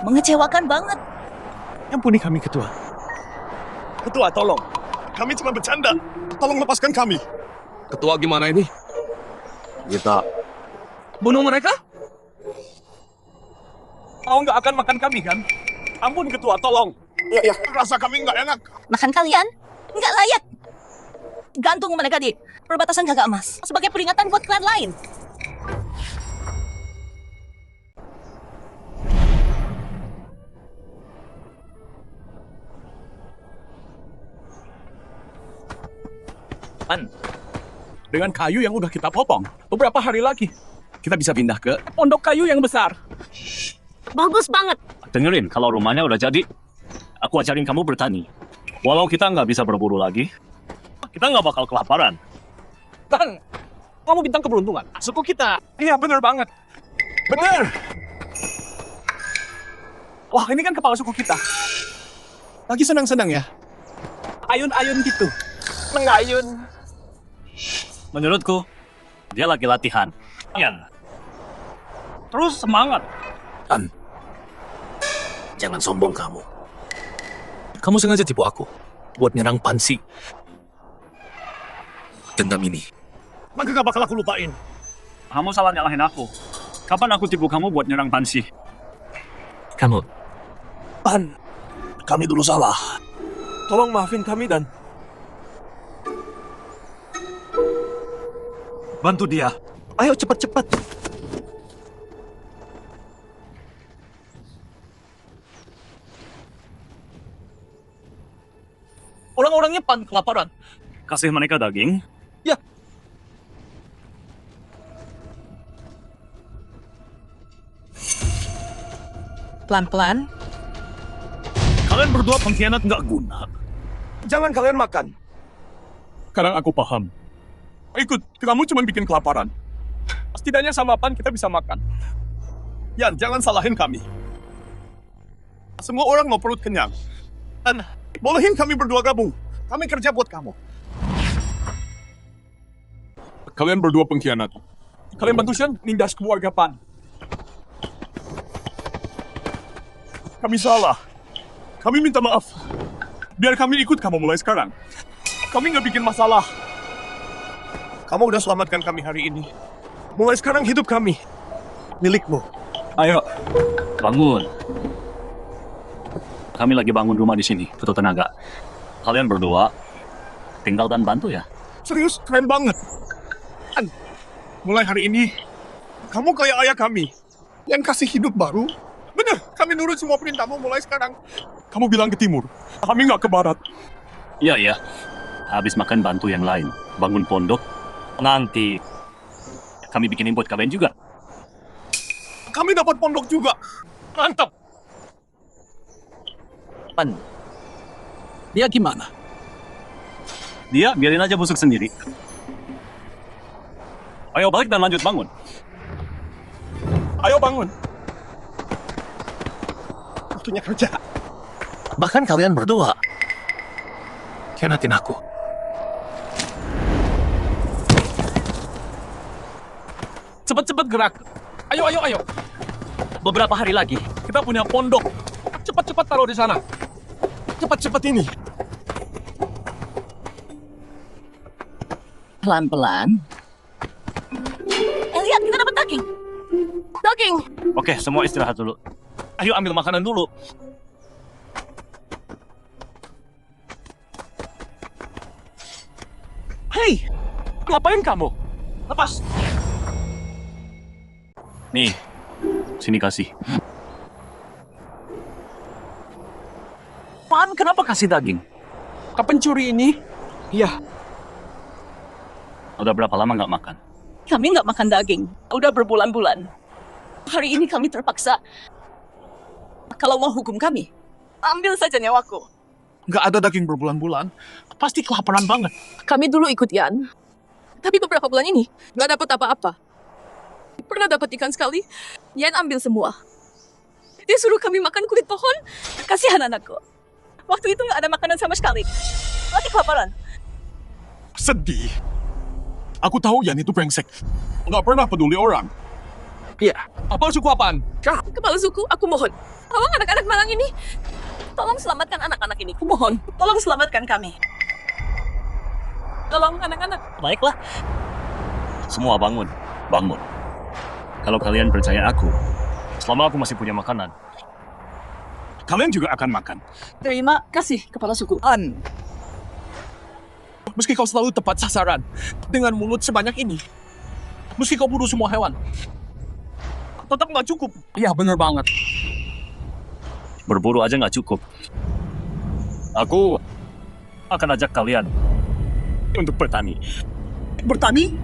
Mengecewakan banget. Ampuni kami, Ketua. Ketua, tolong. Kami cuma bercanda. Tolong lepaskan kami. Ketua, gimana ini? Kita bunuh mereka? Kau nggak akan makan kami, kan? Ampun, Ketua, tolong. Ya, rasa kami nggak enak. Makan kalian? Nggak layak. Gantung mereka di perbatasan Gagak Emas sebagai peringatan buat klan lain. Dengan kayu yang udah kita potong, beberapa hari lagi kita bisa pindah ke pondok kayu yang besar. Bagus banget. Dengerin, kalau rumahnya udah jadi, aku ajarin kamu bertani. Walau kita nggak bisa berburu lagi, kita nggak bakal kelaparan. Dan kamu bintang keberuntungan. Suku kita. Iya, bener banget. Bener. Wah, ini kan kepala suku kita. Lagi senang-senang ya? Ayun-ayun gitu. Mengayun. Menurutku, dia lagi latihan. Iya. Terus semangat. Jangan sombong kamu. Kamu sengaja tipu aku buat nyerang Pansi. Dendam ini. Maka gak bakal aku lupain. Kamu salah nyalahin aku. Kapan aku tipu kamu buat nyerang Pansi? Kamu. Kami dulu salah. Tolong maafin kami, Dan. Bantu dia. Ayo cepat-cepat. Orang-orangnya kelaparan. Kasih mereka daging. Ya. Pelan-pelan. Kalian berdua pengkhianat nggak guna. Jangan kalian makan. Sekarang aku paham. Ikut, kamu cuma bikin kelaparan. Setidaknya sama Pan kita bisa makan. Yan, jangan salahin kami. Semua orang mau perut kenyang. Dan bolehin kami berdua gabung. Kami kerja buat kamu. Kalian berdua pengkhianat. Kalian bantu Shen nindas keluarga Pan. Kami salah. Kami minta maaf. Biar kami ikut kamu mulai sekarang. Kami nggak bikin masalah. Kamu udah selamatkan kami hari ini. Mulai sekarang hidup kami milikmu. Ayo, bangun. Kami lagi bangun rumah di sini, butuh tenaga. Kalian berdua tinggal dan bantu ya. Serius, keren banget. Dan mulai hari ini, kamu kayak ayah kami yang kasih hidup baru. Bener, kami nurut semua perintahmu mulai sekarang. Kamu bilang ke timur, kami nggak ke barat. Iya, iya. Habis makan bantu yang lain, bangun pondok. Nanti kami bikinin buat kalian juga. Kami dapat pondok juga. Mantap. Pan. Dia gimana? Dia biarin aja busuk sendiri. Ayo balik dan lanjut bangun. Ayo bangun. Waktunya kerja. Bahkan kalian berdua khianatin aku. Cepat-cepat gerak. Ayo, ayo, ayo. Beberapa hari lagi kita punya pondok. Cepat-cepat taruh di sana. Cepat-cepat ini. Pelan-pelan. Lihat, kita dapat daging. Daging. Oke, semua istirahat dulu. Ayo ambil makanan dulu. Hei, ngapain kamu? Lepas. Nih, sini kasih. Pan, kenapa kasih daging? Ke pencuri ini? Iya. Udah berapa lama nggak makan? Kami nggak makan daging. Udah berbulan-bulan. Hari ini kami terpaksa. Kalau mau hukum kami, ambil saja nyawaku. Nggak ada daging berbulan-bulan. Pasti kelaparan banget. Kami dulu ikut Yan, tapi beberapa bulan ini nggak dapat apa-apa. Pernah dapat ikan sekali, Yan ambil semua. Dia suruh kami makan kulit pohon. Kasihan anakku. Waktu itu nggak ada makanan sama sekali. Lagi kelaparan. Sedih. Aku tahu Yan itu brengsek. Nggak pernah peduli orang. Iya. Apa suku apaan? Kepala suku, aku mohon. Tolong anak-anak malang ini. Tolong selamatkan anak-anak ini. Aku mohon. Tolong selamatkan kami. Tolong anak-anak. Baiklah. Semua bangun. Bangun. Kalau kalian percaya aku, selama aku masih punya makanan, kalian juga akan makan. Terima kasih, kepala suku. Meski kau selalu tepat sasaran dengan mulut sebanyak ini, meski kau bunuh semua hewan, tetap nggak cukup. Iya, bener banget. Berburu aja nggak cukup. Aku akan ajak kalian untuk bertani. Bertani?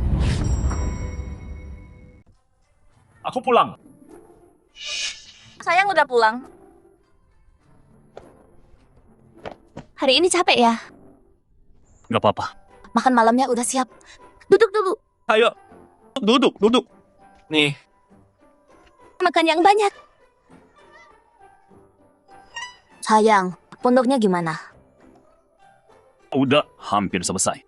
Aku pulang. Sayang udah pulang. Hari ini capek ya? Nggak apa-apa. Makan malamnya udah siap. Duduk dulu. Ayo, duduk. Nih, Makan yang banyak. Sayang, pondoknya gimana? Udah hampir selesai.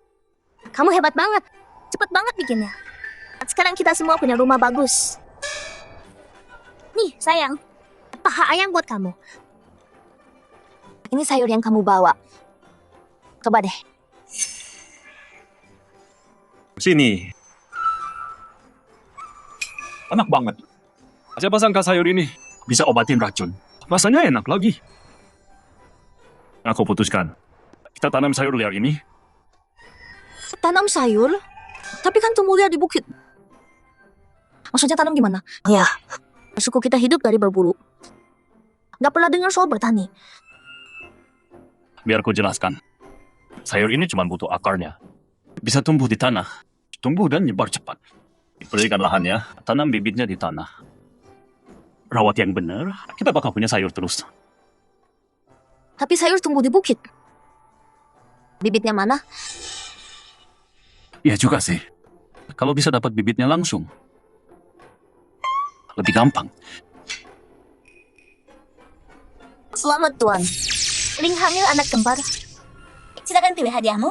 Kamu hebat banget. Cepet banget bikinnya. Sekarang kita semua punya rumah bagus. Nih, sayang. Paha ayam buat kamu. Ini sayur yang kamu bawa. Coba deh. Sini. Enak banget. Siapa sangka sayur ini bisa obatin racun. Rasanya enak lagi. Aku putuskan. Kita tanam sayur liar ini. Tanam sayur? Tapi kan tumbuh liar di bukit. Maksudnya tanam gimana? Ya, suku kita hidup dari berburu. Gak pernah dengar soal bertani. Biar ku jelaskan. Sayur ini cuma butuh akarnya. Bisa tumbuh di tanah. Tumbuh dan nyebar cepat. Berikan lahannya, tanam bibitnya di tanah. Rawat yang benar, kita bakal punya sayur terus. Tapi sayur tumbuh di bukit. Bibitnya mana? Iya juga sih. Kalau bisa dapat bibitnya langsung, lebih gampang. Selamat, Tuan. Ling hamil anak kembar. Silakan pilih hadiahmu.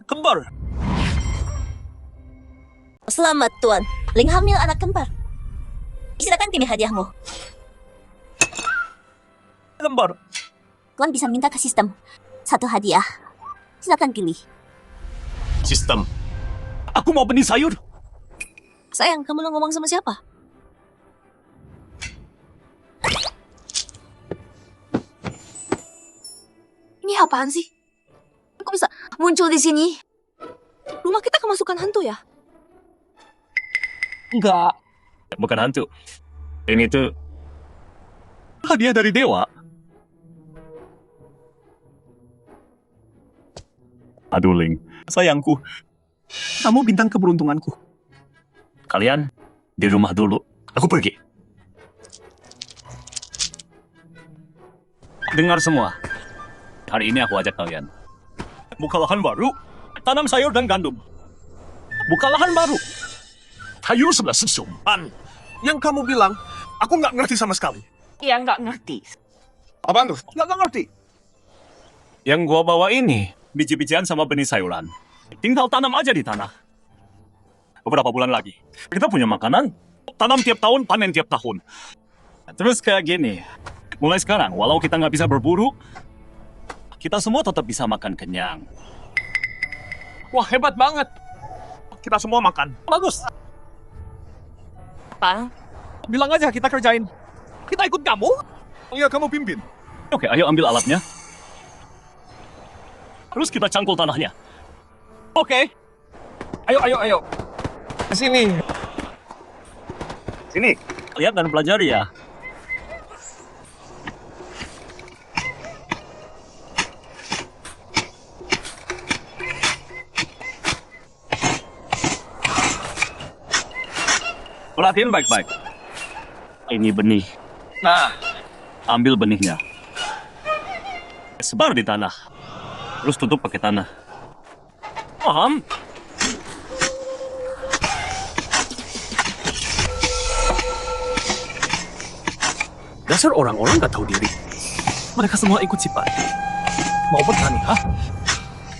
kembar. Selamat, Tuan. Ling hamil anak kembar. Silakan pilih hadiahmu. Kembar. Tuan bisa minta ke sistem. Satu hadiah. Silakan pilih. Sistem. Aku mau benih sayur. Sayang, kamu lo ngomong sama siapa? Ini apaan sih? Kok bisa muncul di sini? Rumah kita kemasukan hantu ya? Enggak. Bukan hantu. Ini tuh hadiah dari dewa. Aduh, Ling. Sayangku. Kamu bintang keberuntunganku. Kalian di rumah dulu. Aku pergi. Dengar semua. Hari ini aku ajak kalian. Buka lahan baru. Tanam sayur dan gandum. Buka lahan baru. Sayur sebelah sesum. Yang kamu bilang, aku nggak ngerti sama sekali. Ya nggak ngerti. Apaan tuh? Nggak ngerti. Yang gua bawa ini biji-bijian sama benih sayuran. Tinggal tanam aja di tanah. Beberapa bulan lagi, kita punya makanan. Tanam tiap tahun, panen tiap tahun. Terus kayak gini. Mulai sekarang, walau kita nggak bisa berburu, kita semua tetap bisa makan kenyang. Wah, hebat banget. Kita semua makan. Bagus. Pak, Bilang aja kita kerjain. Kita ikut kamu. Iya, kamu pimpin. Oke, ayo ambil alatnya. Terus kita cangkul tanahnya. Oke. Ayo. Sini. Sini, lihat dan pelajari ya. Perhatiin baik-baik. Ini benih. Nah, Ambil benihnya. Sebar di tanah. Terus tutup pakai tanah. Paham? dasar orang-orang gak tahu diri. Mereka semua ikut sifat. Mau bertani, hah?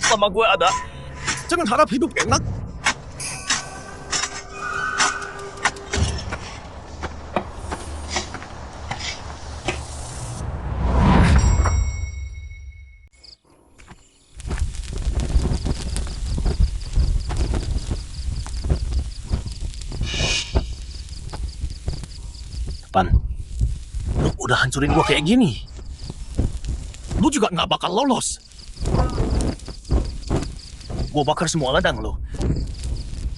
Selama gue ada, Jangan harap hidup enak. udah hancurin gua kayak gini, lu juga nggak bakal lolos. Gua bakar semua ladang lo.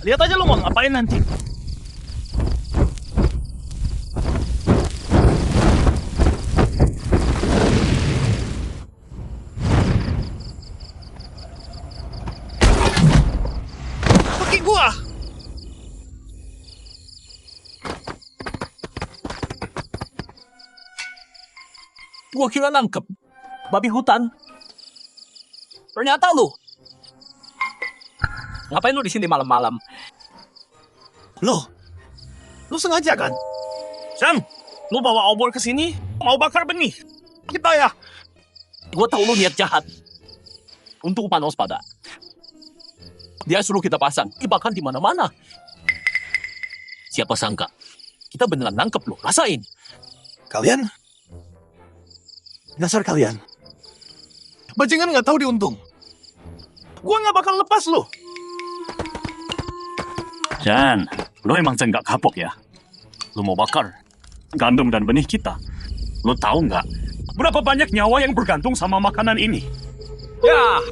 Lihat aja lo mau ngapain nanti. Pergi gua. Gua kira nangkep babi hutan. Ternyata lu. Ngapain lu di sini malam-malam? Lu sengaja kan? Sam, lu bawa obor ke sini mau bakar benih. Kita ya. Gua tahu lu niat jahat. Untuk panos pada. Dia suruh kita pasang, bahkan di mana-mana. Siapa sangka kita beneran nangkep lu. Rasain. Kalian? Dasar kalian. Bajingan nggak tahu diuntung. Gua nggak bakal lepas lu. Jan, lo emang nggak kapok ya? Lo mau bakar gandum dan benih kita. Lo tahu nggak berapa banyak nyawa yang bergantung sama makanan ini? Ya,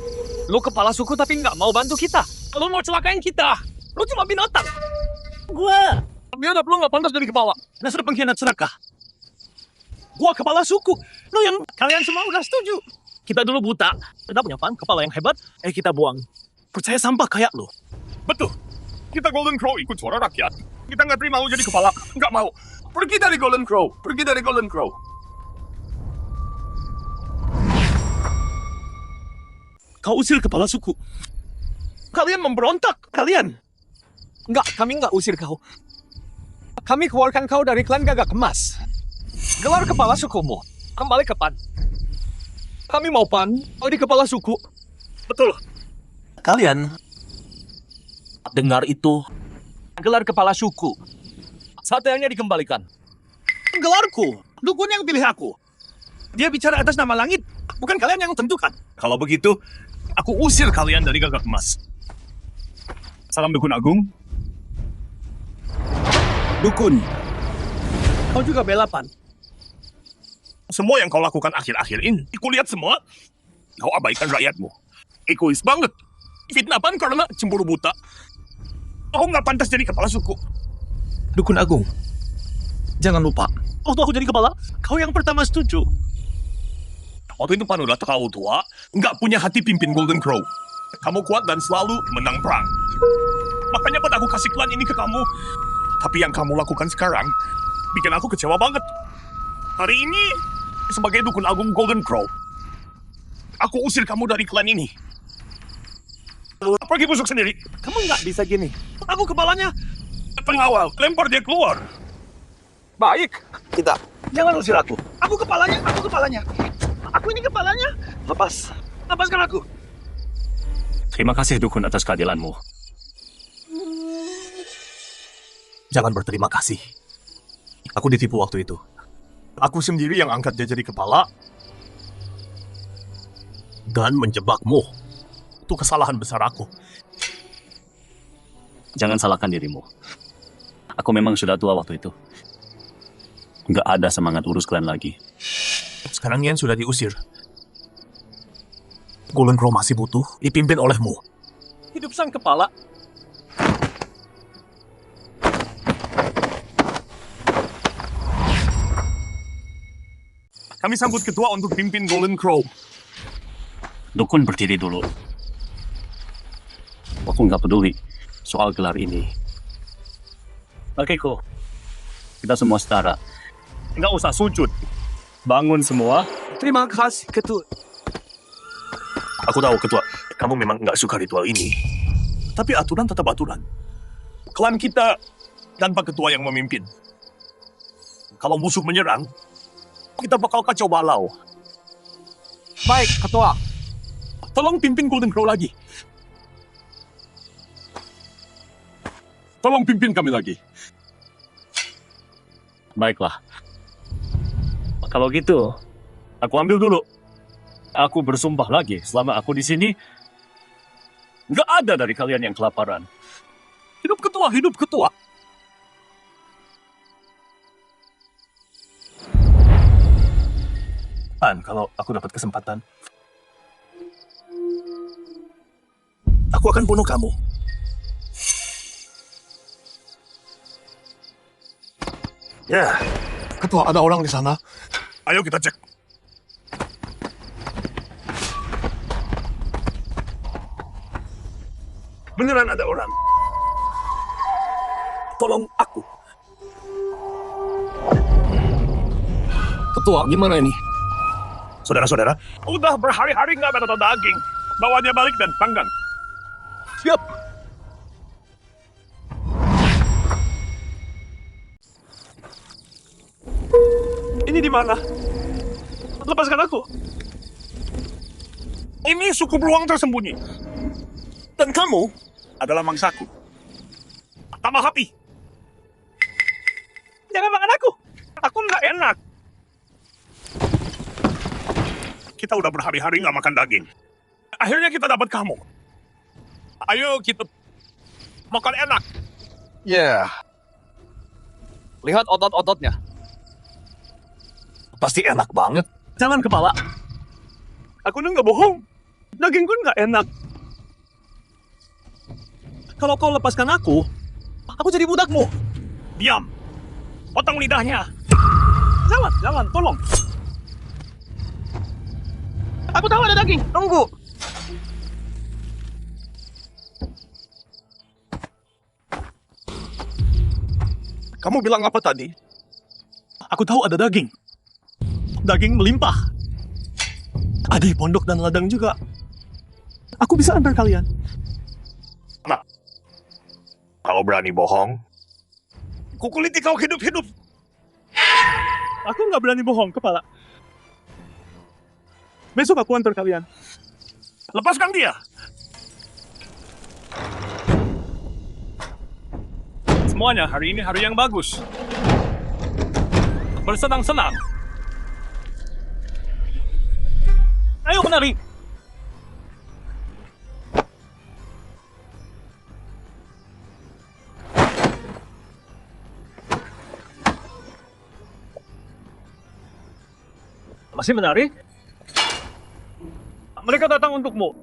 lu kepala suku tapi nggak mau bantu kita. Lu mau celakain kita. Lu cuma binatang. Gua biadab, lu nggak pantas jadi kepala. Dasar pengkhianat serakah. Gua kepala suku. Lu yang kalian semua udah setuju. Kita dulu buta. Kita punya kepala yang hebat. Kita buang. Percaya sampah kayak lu. Betul. Kita Golden Crow ikut suara rakyat. Kita nggak terima lu jadi kepala. Nggak mau. Pergi dari Golden Crow. Pergi dari Golden Crow. Kau usir kepala suku. Kalian memberontak. Kalian. Enggak, kami nggak usir kau. Kami keluarkan kau dari klan Gagak Emas. Gelar kepala sukumu. Kembali ke Pan. Kami mau Pan, kau di kepala suku. Betul. Kalian dengar itu? Gelar kepala suku. Satenya dikembalikan. Gelarku. Dukun yang pilih aku. Dia bicara atas nama langit. Bukan kalian yang tentukan. Kalau begitu, aku usir kalian dari Gagak Emas. Salam Dukun Agung. Dukun. Kau juga bela Pan. Semua yang kau lakukan akhir-akhir ini, aku lihat semua. Kau abaikan rakyatmu. Egois banget. Fitnah Pan karena cemburu buta. Kau nggak pantas jadi kepala suku. Dukun Agung. Jangan lupa. Waktu aku jadi kepala, kau yang pertama setuju. Waktu itu Pan udah terlalu tua, nggak punya hati pimpin Golden Crow. Kamu kuat dan selalu menang perang. Makanya Pan aku kasih klan ini ke kamu. Tapi yang kamu lakukan sekarang, bikin aku kecewa banget. Hari ini, sebagai Dukun Agung Golden Crow, aku usir kamu dari klan ini. Pergi busuk sendiri. Kamu nggak bisa gini. Aku kepalanya. Pengawal, lempar dia keluar. Baik, kita. Jangan usir aku. Aku kepalanya. Aku ini kepalanya. Lepaskan aku. Terima kasih Dukun atas keadilanmu. Jangan berterima kasih. Aku ditipu waktu itu. Aku sendiri yang angkat dia jadi kepala dan menjebakmu. Itu kesalahan besar aku. Jangan salahkan dirimu. Aku memang sudah tua waktu itu. Nggak ada semangat urus klan lagi. Sekarang Yen sudah diusir. Golden Crow masih butuh dipimpin olehmu. Hidup sang kepala. Kami sambut ketua untuk pimpin Golden Crow. Dukun berdiri dulu. Aku nggak peduli soal gelar ini. Oke, kok. Kita semua setara. Nggak usah sujud. Bangun semua. Terima kasih, Ketua. Aku tahu, Ketua, kamu memang nggak suka ritual ini. Tapi aturan tetap aturan. Klan kita tanpa ketua yang memimpin. Kalau musuh menyerang, kita bakal kacau balau. Baik, Ketua. Tolong pimpin Golden Crow lagi. Tolong pimpin kami lagi. Baiklah. Kalau gitu, aku ambil dulu. Aku bersumpah lagi, selama aku di sini, nggak ada dari kalian yang kelaparan. Hidup ketua, hidup ketua. An, kalau aku dapat kesempatan, Aku akan bunuh kamu. Ya, ketua ada orang di sana. Ayo kita cek. Beneran ada orang. Tolong aku. Ketua, gimana ini? Saudara-saudara, Udah berhari-hari nggak ada daging. Bawa dia balik dan panggang. Siap. Ini di mana? Lepaskan aku. Ini suku beruang tersembunyi. Dan kamu adalah mangsaku. Tambah api. Jangan makan aku. Aku nggak enak. Kita udah berhari-hari nggak makan daging. Akhirnya kita dapat kamu. Ayo kita makan enak. Ya. Lihat otot-ototnya. Pasti enak banget. Jangan kepala. Aku nggak bohong. Dagingku nggak enak. Kalau kau lepaskan aku jadi budakmu. Diam. Potong lidahnya. Jangan, tolong. Aku tahu ada daging. Tunggu. Kamu bilang apa tadi? Aku tahu ada daging. Daging melimpah. Ada di pondok dan ladang juga. Aku bisa antar kalian. Nah, kalau berani bohong, kukuliti kau hidup-hidup. Aku nggak berani bohong, kepala. Besok aku antar kalian. Lepaskan dia. Semuanya, hari ini hari yang bagus. Bersenang-senang. Ayo menari. Masih menari? Mereka datang untukmu.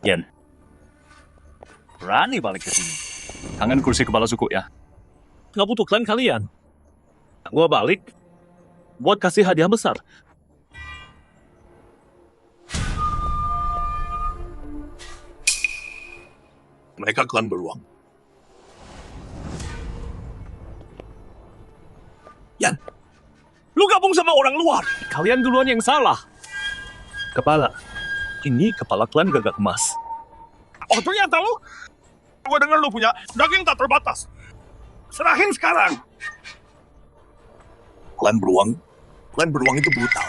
Yen. Berani balik ke sini. Kangen kursi kepala suku ya. Nggak butuh klan kalian. Gua balik buat kasih hadiah besar. mereka klan beruang. Yan, Lu gabung sama orang luar. Kalian duluan yang salah. Kepala. Ini kepala klan Gagak Emas. Oh ternyata lu. Gua dengar lu punya daging tak terbatas. Serahin sekarang. klan beruang itu brutal.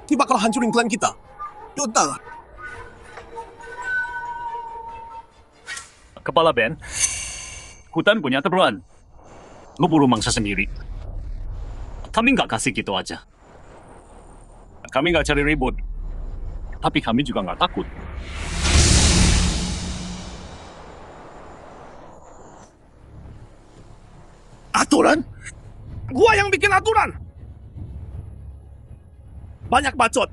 Dia bakal hancurin klan kita. Total. Kepala Ben, hutan punya aturan. Lu buru mangsa sendiri. Kami nggak kasih gitu aja. Kami nggak cari ribut. Tapi kami juga nggak takut. Aturan? Gua yang bikin aturan. Banyak bacot.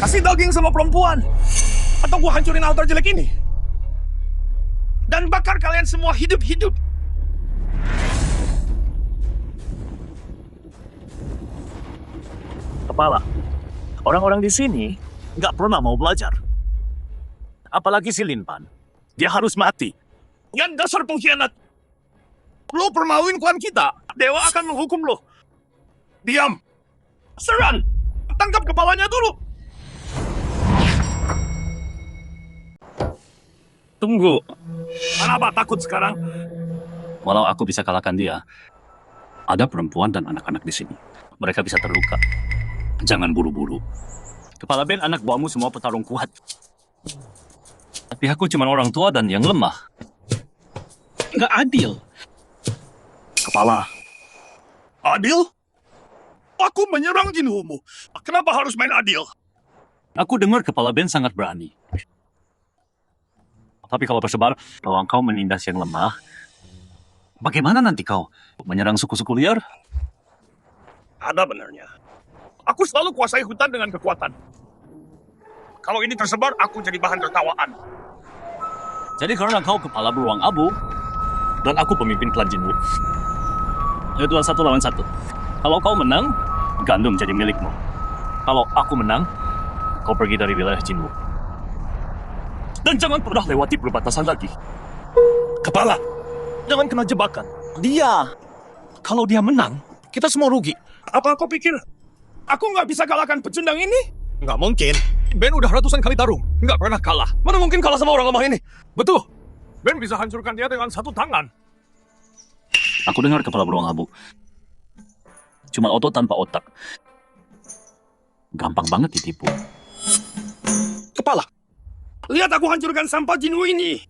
Kasih daging sama perempuan. Atau gua hancurin altar jelek ini. Dan bakar kalian semua hidup-hidup. Kepala, orang-orang di sini nggak pernah mau belajar. Apalagi si Linpan. Dia harus mati. Yang dasar pengkhianat. Lo permaluin klan kita. Dewa akan menghukum lo. Diam. Serang. Tangkap kepalanya dulu. Tunggu. Kenapa takut sekarang? Walau aku bisa kalahkan dia, ada perempuan dan anak-anak di sini. Mereka bisa terluka. Jangan buru-buru. Kepala Ben, anak buahmu semua petarung kuat. Tapi aku cuma orang tua dan yang lemah. Nggak adil. Kepala. Adil? Aku menyerang Jinwumu. Kenapa harus main adil? Aku dengar kepala Ben sangat berani. Tapi kalau tersebar, kalau engkau menindas yang lemah, Bagaimana nanti kau menyerang suku-suku liar? Ada benarnya. Aku selalu kuasai hutan dengan kekuatan. Kalau ini tersebar, aku jadi bahan tertawaan. Jadi karena kau kepala beruang abu, dan aku pemimpin klan Jinwu. Itulah 1 lawan 1. Kalau kau menang, gandum jadi milikmu. Kalau aku menang, kau pergi dari wilayah Jinwu. Dan jangan pernah lewati perbatasan lagi. Kepala, jangan kena jebakan. Kalau dia menang, kita semua rugi. Apa kau pikir aku nggak bisa kalahkan pecundang ini? Nggak mungkin. Ben udah ratusan kali tarung, nggak pernah kalah. Mana mungkin kalah sama orang lemah ini? Betul. Ben bisa hancurkan dia dengan 1 tangan. Aku dengar kepala beruang abu. Cuma otot tanpa otak. Gampang banget ditipu. Kepala, lihat aku hancurkan sampah Jinwu ini.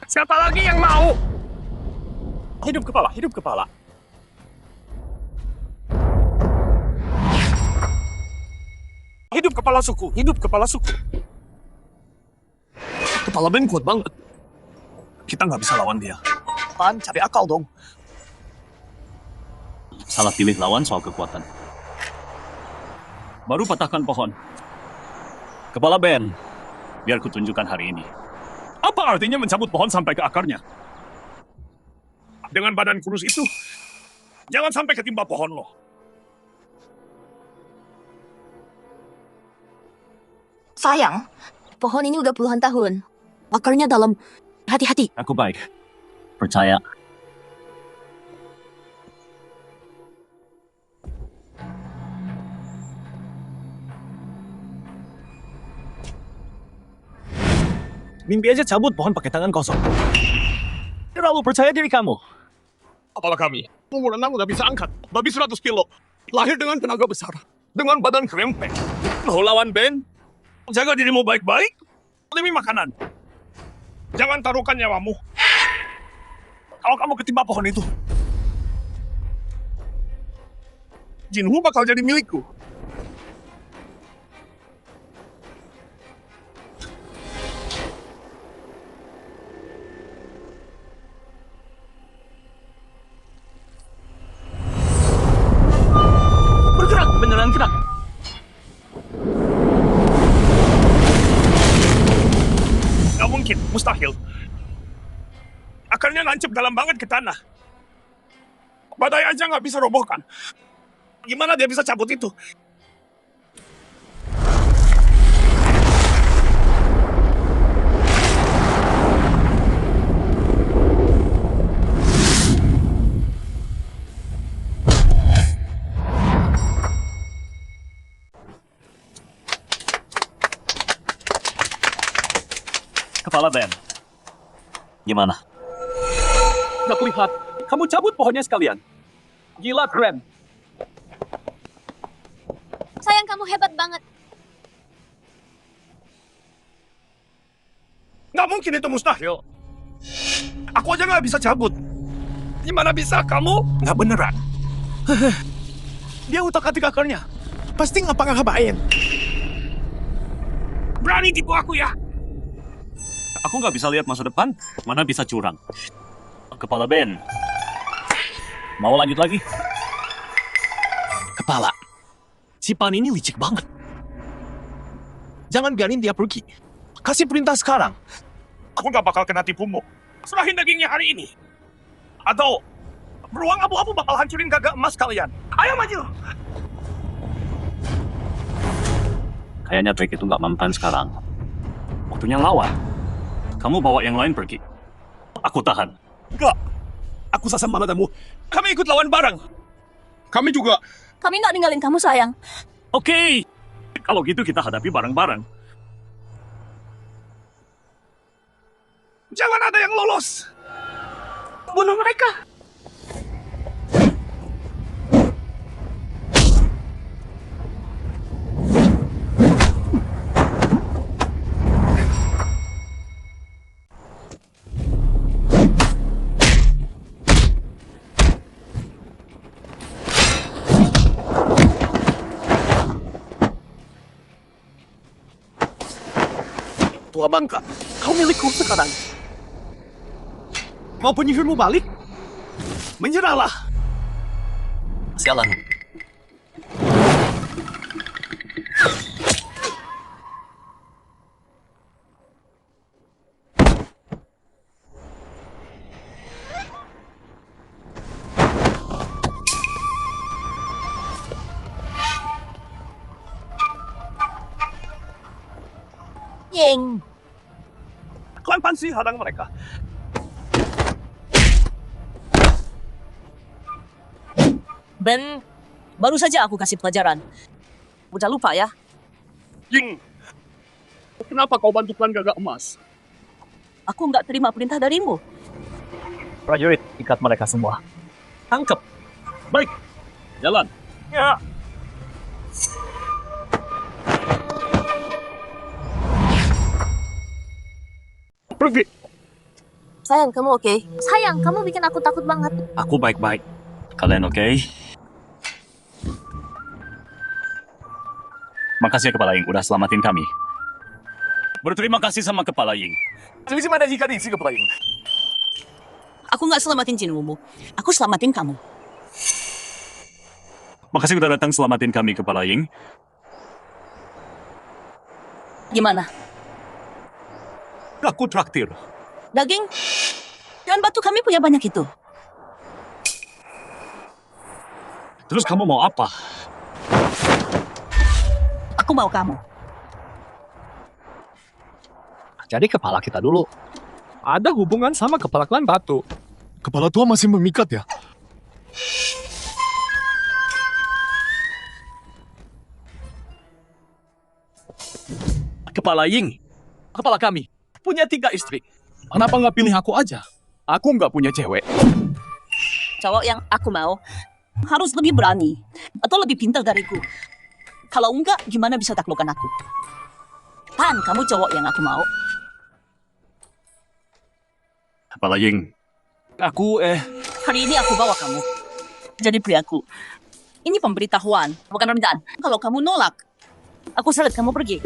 Siapa lagi yang mau? Hidup kepala, hidup kepala. Hidup kepala suku, hidup kepala suku. Kepala Ben kuat banget. Kita nggak bisa lawan dia. Pan, cari akal dong. Salah pilih lawan soal kekuatan. Baru patahkan pohon. Kepala Ben, biar kutunjukkan hari ini. Apa artinya mencabut pohon sampai ke akarnya? Dengan badan kurus itu, jangan sampai ketimpa pohon loh. Sayang, pohon ini udah puluhan tahun. Akarnya dalam. Hati-hati. Aku baik. Percaya. Mimpi aja cabut pohon pakai tangan kosong. Terlalu percaya diri kamu. Apalah kami, umur 6 udah bisa angkat, babi 100 kilo. Lahir dengan tenaga besar, dengan badan kerempeng. Lo lawan Ben, jaga dirimu baik-baik, demi makanan. Jangan taruhkan nyawamu. Kalau kamu ketimpa pohon itu, Jinwu bakal jadi milikku. Bergerak, beneran gerak. Gak mungkin, mustahil. Akarnya nancep dalam banget ke tanah. Badai aja nggak bisa robohkan. Gimana dia bisa cabut itu? Kepala Ben. Gimana? Gak kulihat. Kamu cabut pohonnya sekalian. Gila, keren. Sayang, kamu hebat banget. Nggak mungkin itu mustahil. Aku aja nggak bisa cabut. Gimana bisa kamu? Nggak beneran. Dia utak-atik akarnya. Pasti ngapa-ngapain. Berani tipu aku ya? Aku nggak bisa lihat masa depan, mana bisa curang. Kepala Ben. Mau lanjut lagi? Kepala. Si Pan ini licik banget. Jangan biarin dia pergi. Kasih perintah sekarang. Aku nggak bakal kena tipumu. Serahin dagingnya hari ini. Atau beruang abu-abu bakal hancurin gagak emas kalian. Ayo maju. Kayaknya trik itu nggak mempan sekarang. Waktunya lawan. Kamu bawa yang lain pergi. Aku tahan. Enggak. Aku sasam maladamu. Kami ikut lawan bareng. Kami juga. Kami nggak ninggalin kamu, sayang. Oke. Kalau gitu kita hadapi bareng-bareng. Jangan ada yang lolos. Bunuh mereka. tua bangka. Kau milikku sekarang. Mau penyihirmu balik? Menyerahlah. Sialan. Ying, Klan Pansi hadang mereka. Ben, baru saja aku kasih pelajaran. Udah lupa ya? Ying, kenapa kau bantu klan gagak emas? Aku nggak terima perintah darimu. Prajurit, ikat mereka semua. Tangkap. Baik, jalan. Ya. Pergi. sayang kamu oke? Sayang, kamu bikin aku takut banget. Aku baik-baik. Kalian oke? Makasih ya Kepala Ying, udah selamatin kami. Berterima kasih sama Kepala Ying. Jadi mana jika di si kepala ini? Aku nggak selamatin Jinwumu. Aku selamatin kamu. Makasih udah datang selamatin kami Kepala Ying. Gimana? Aku traktir. Daging? Dan batu kami punya banyak itu. Terus kamu mau apa? Aku mau kamu. Jadi kepala kita dulu. Ada hubungan sama kepala klan batu. Kepala tua masih memikat ya? Kepala Ying. Kepala kami. Punya 3 istri. Kenapa nggak pilih aku aja? Aku nggak punya cewek. Cowok yang aku mau harus lebih berani atau lebih pintar dariku. Kalau enggak, gimana bisa taklukkan aku? Pan, kamu cowok yang aku mau. Kepala Ying, Aku Hari ini aku bawa kamu. Jadi priaku. Ini pemberitahuan, bukan rendahan. Kalau kamu nolak, aku seret kamu pergi.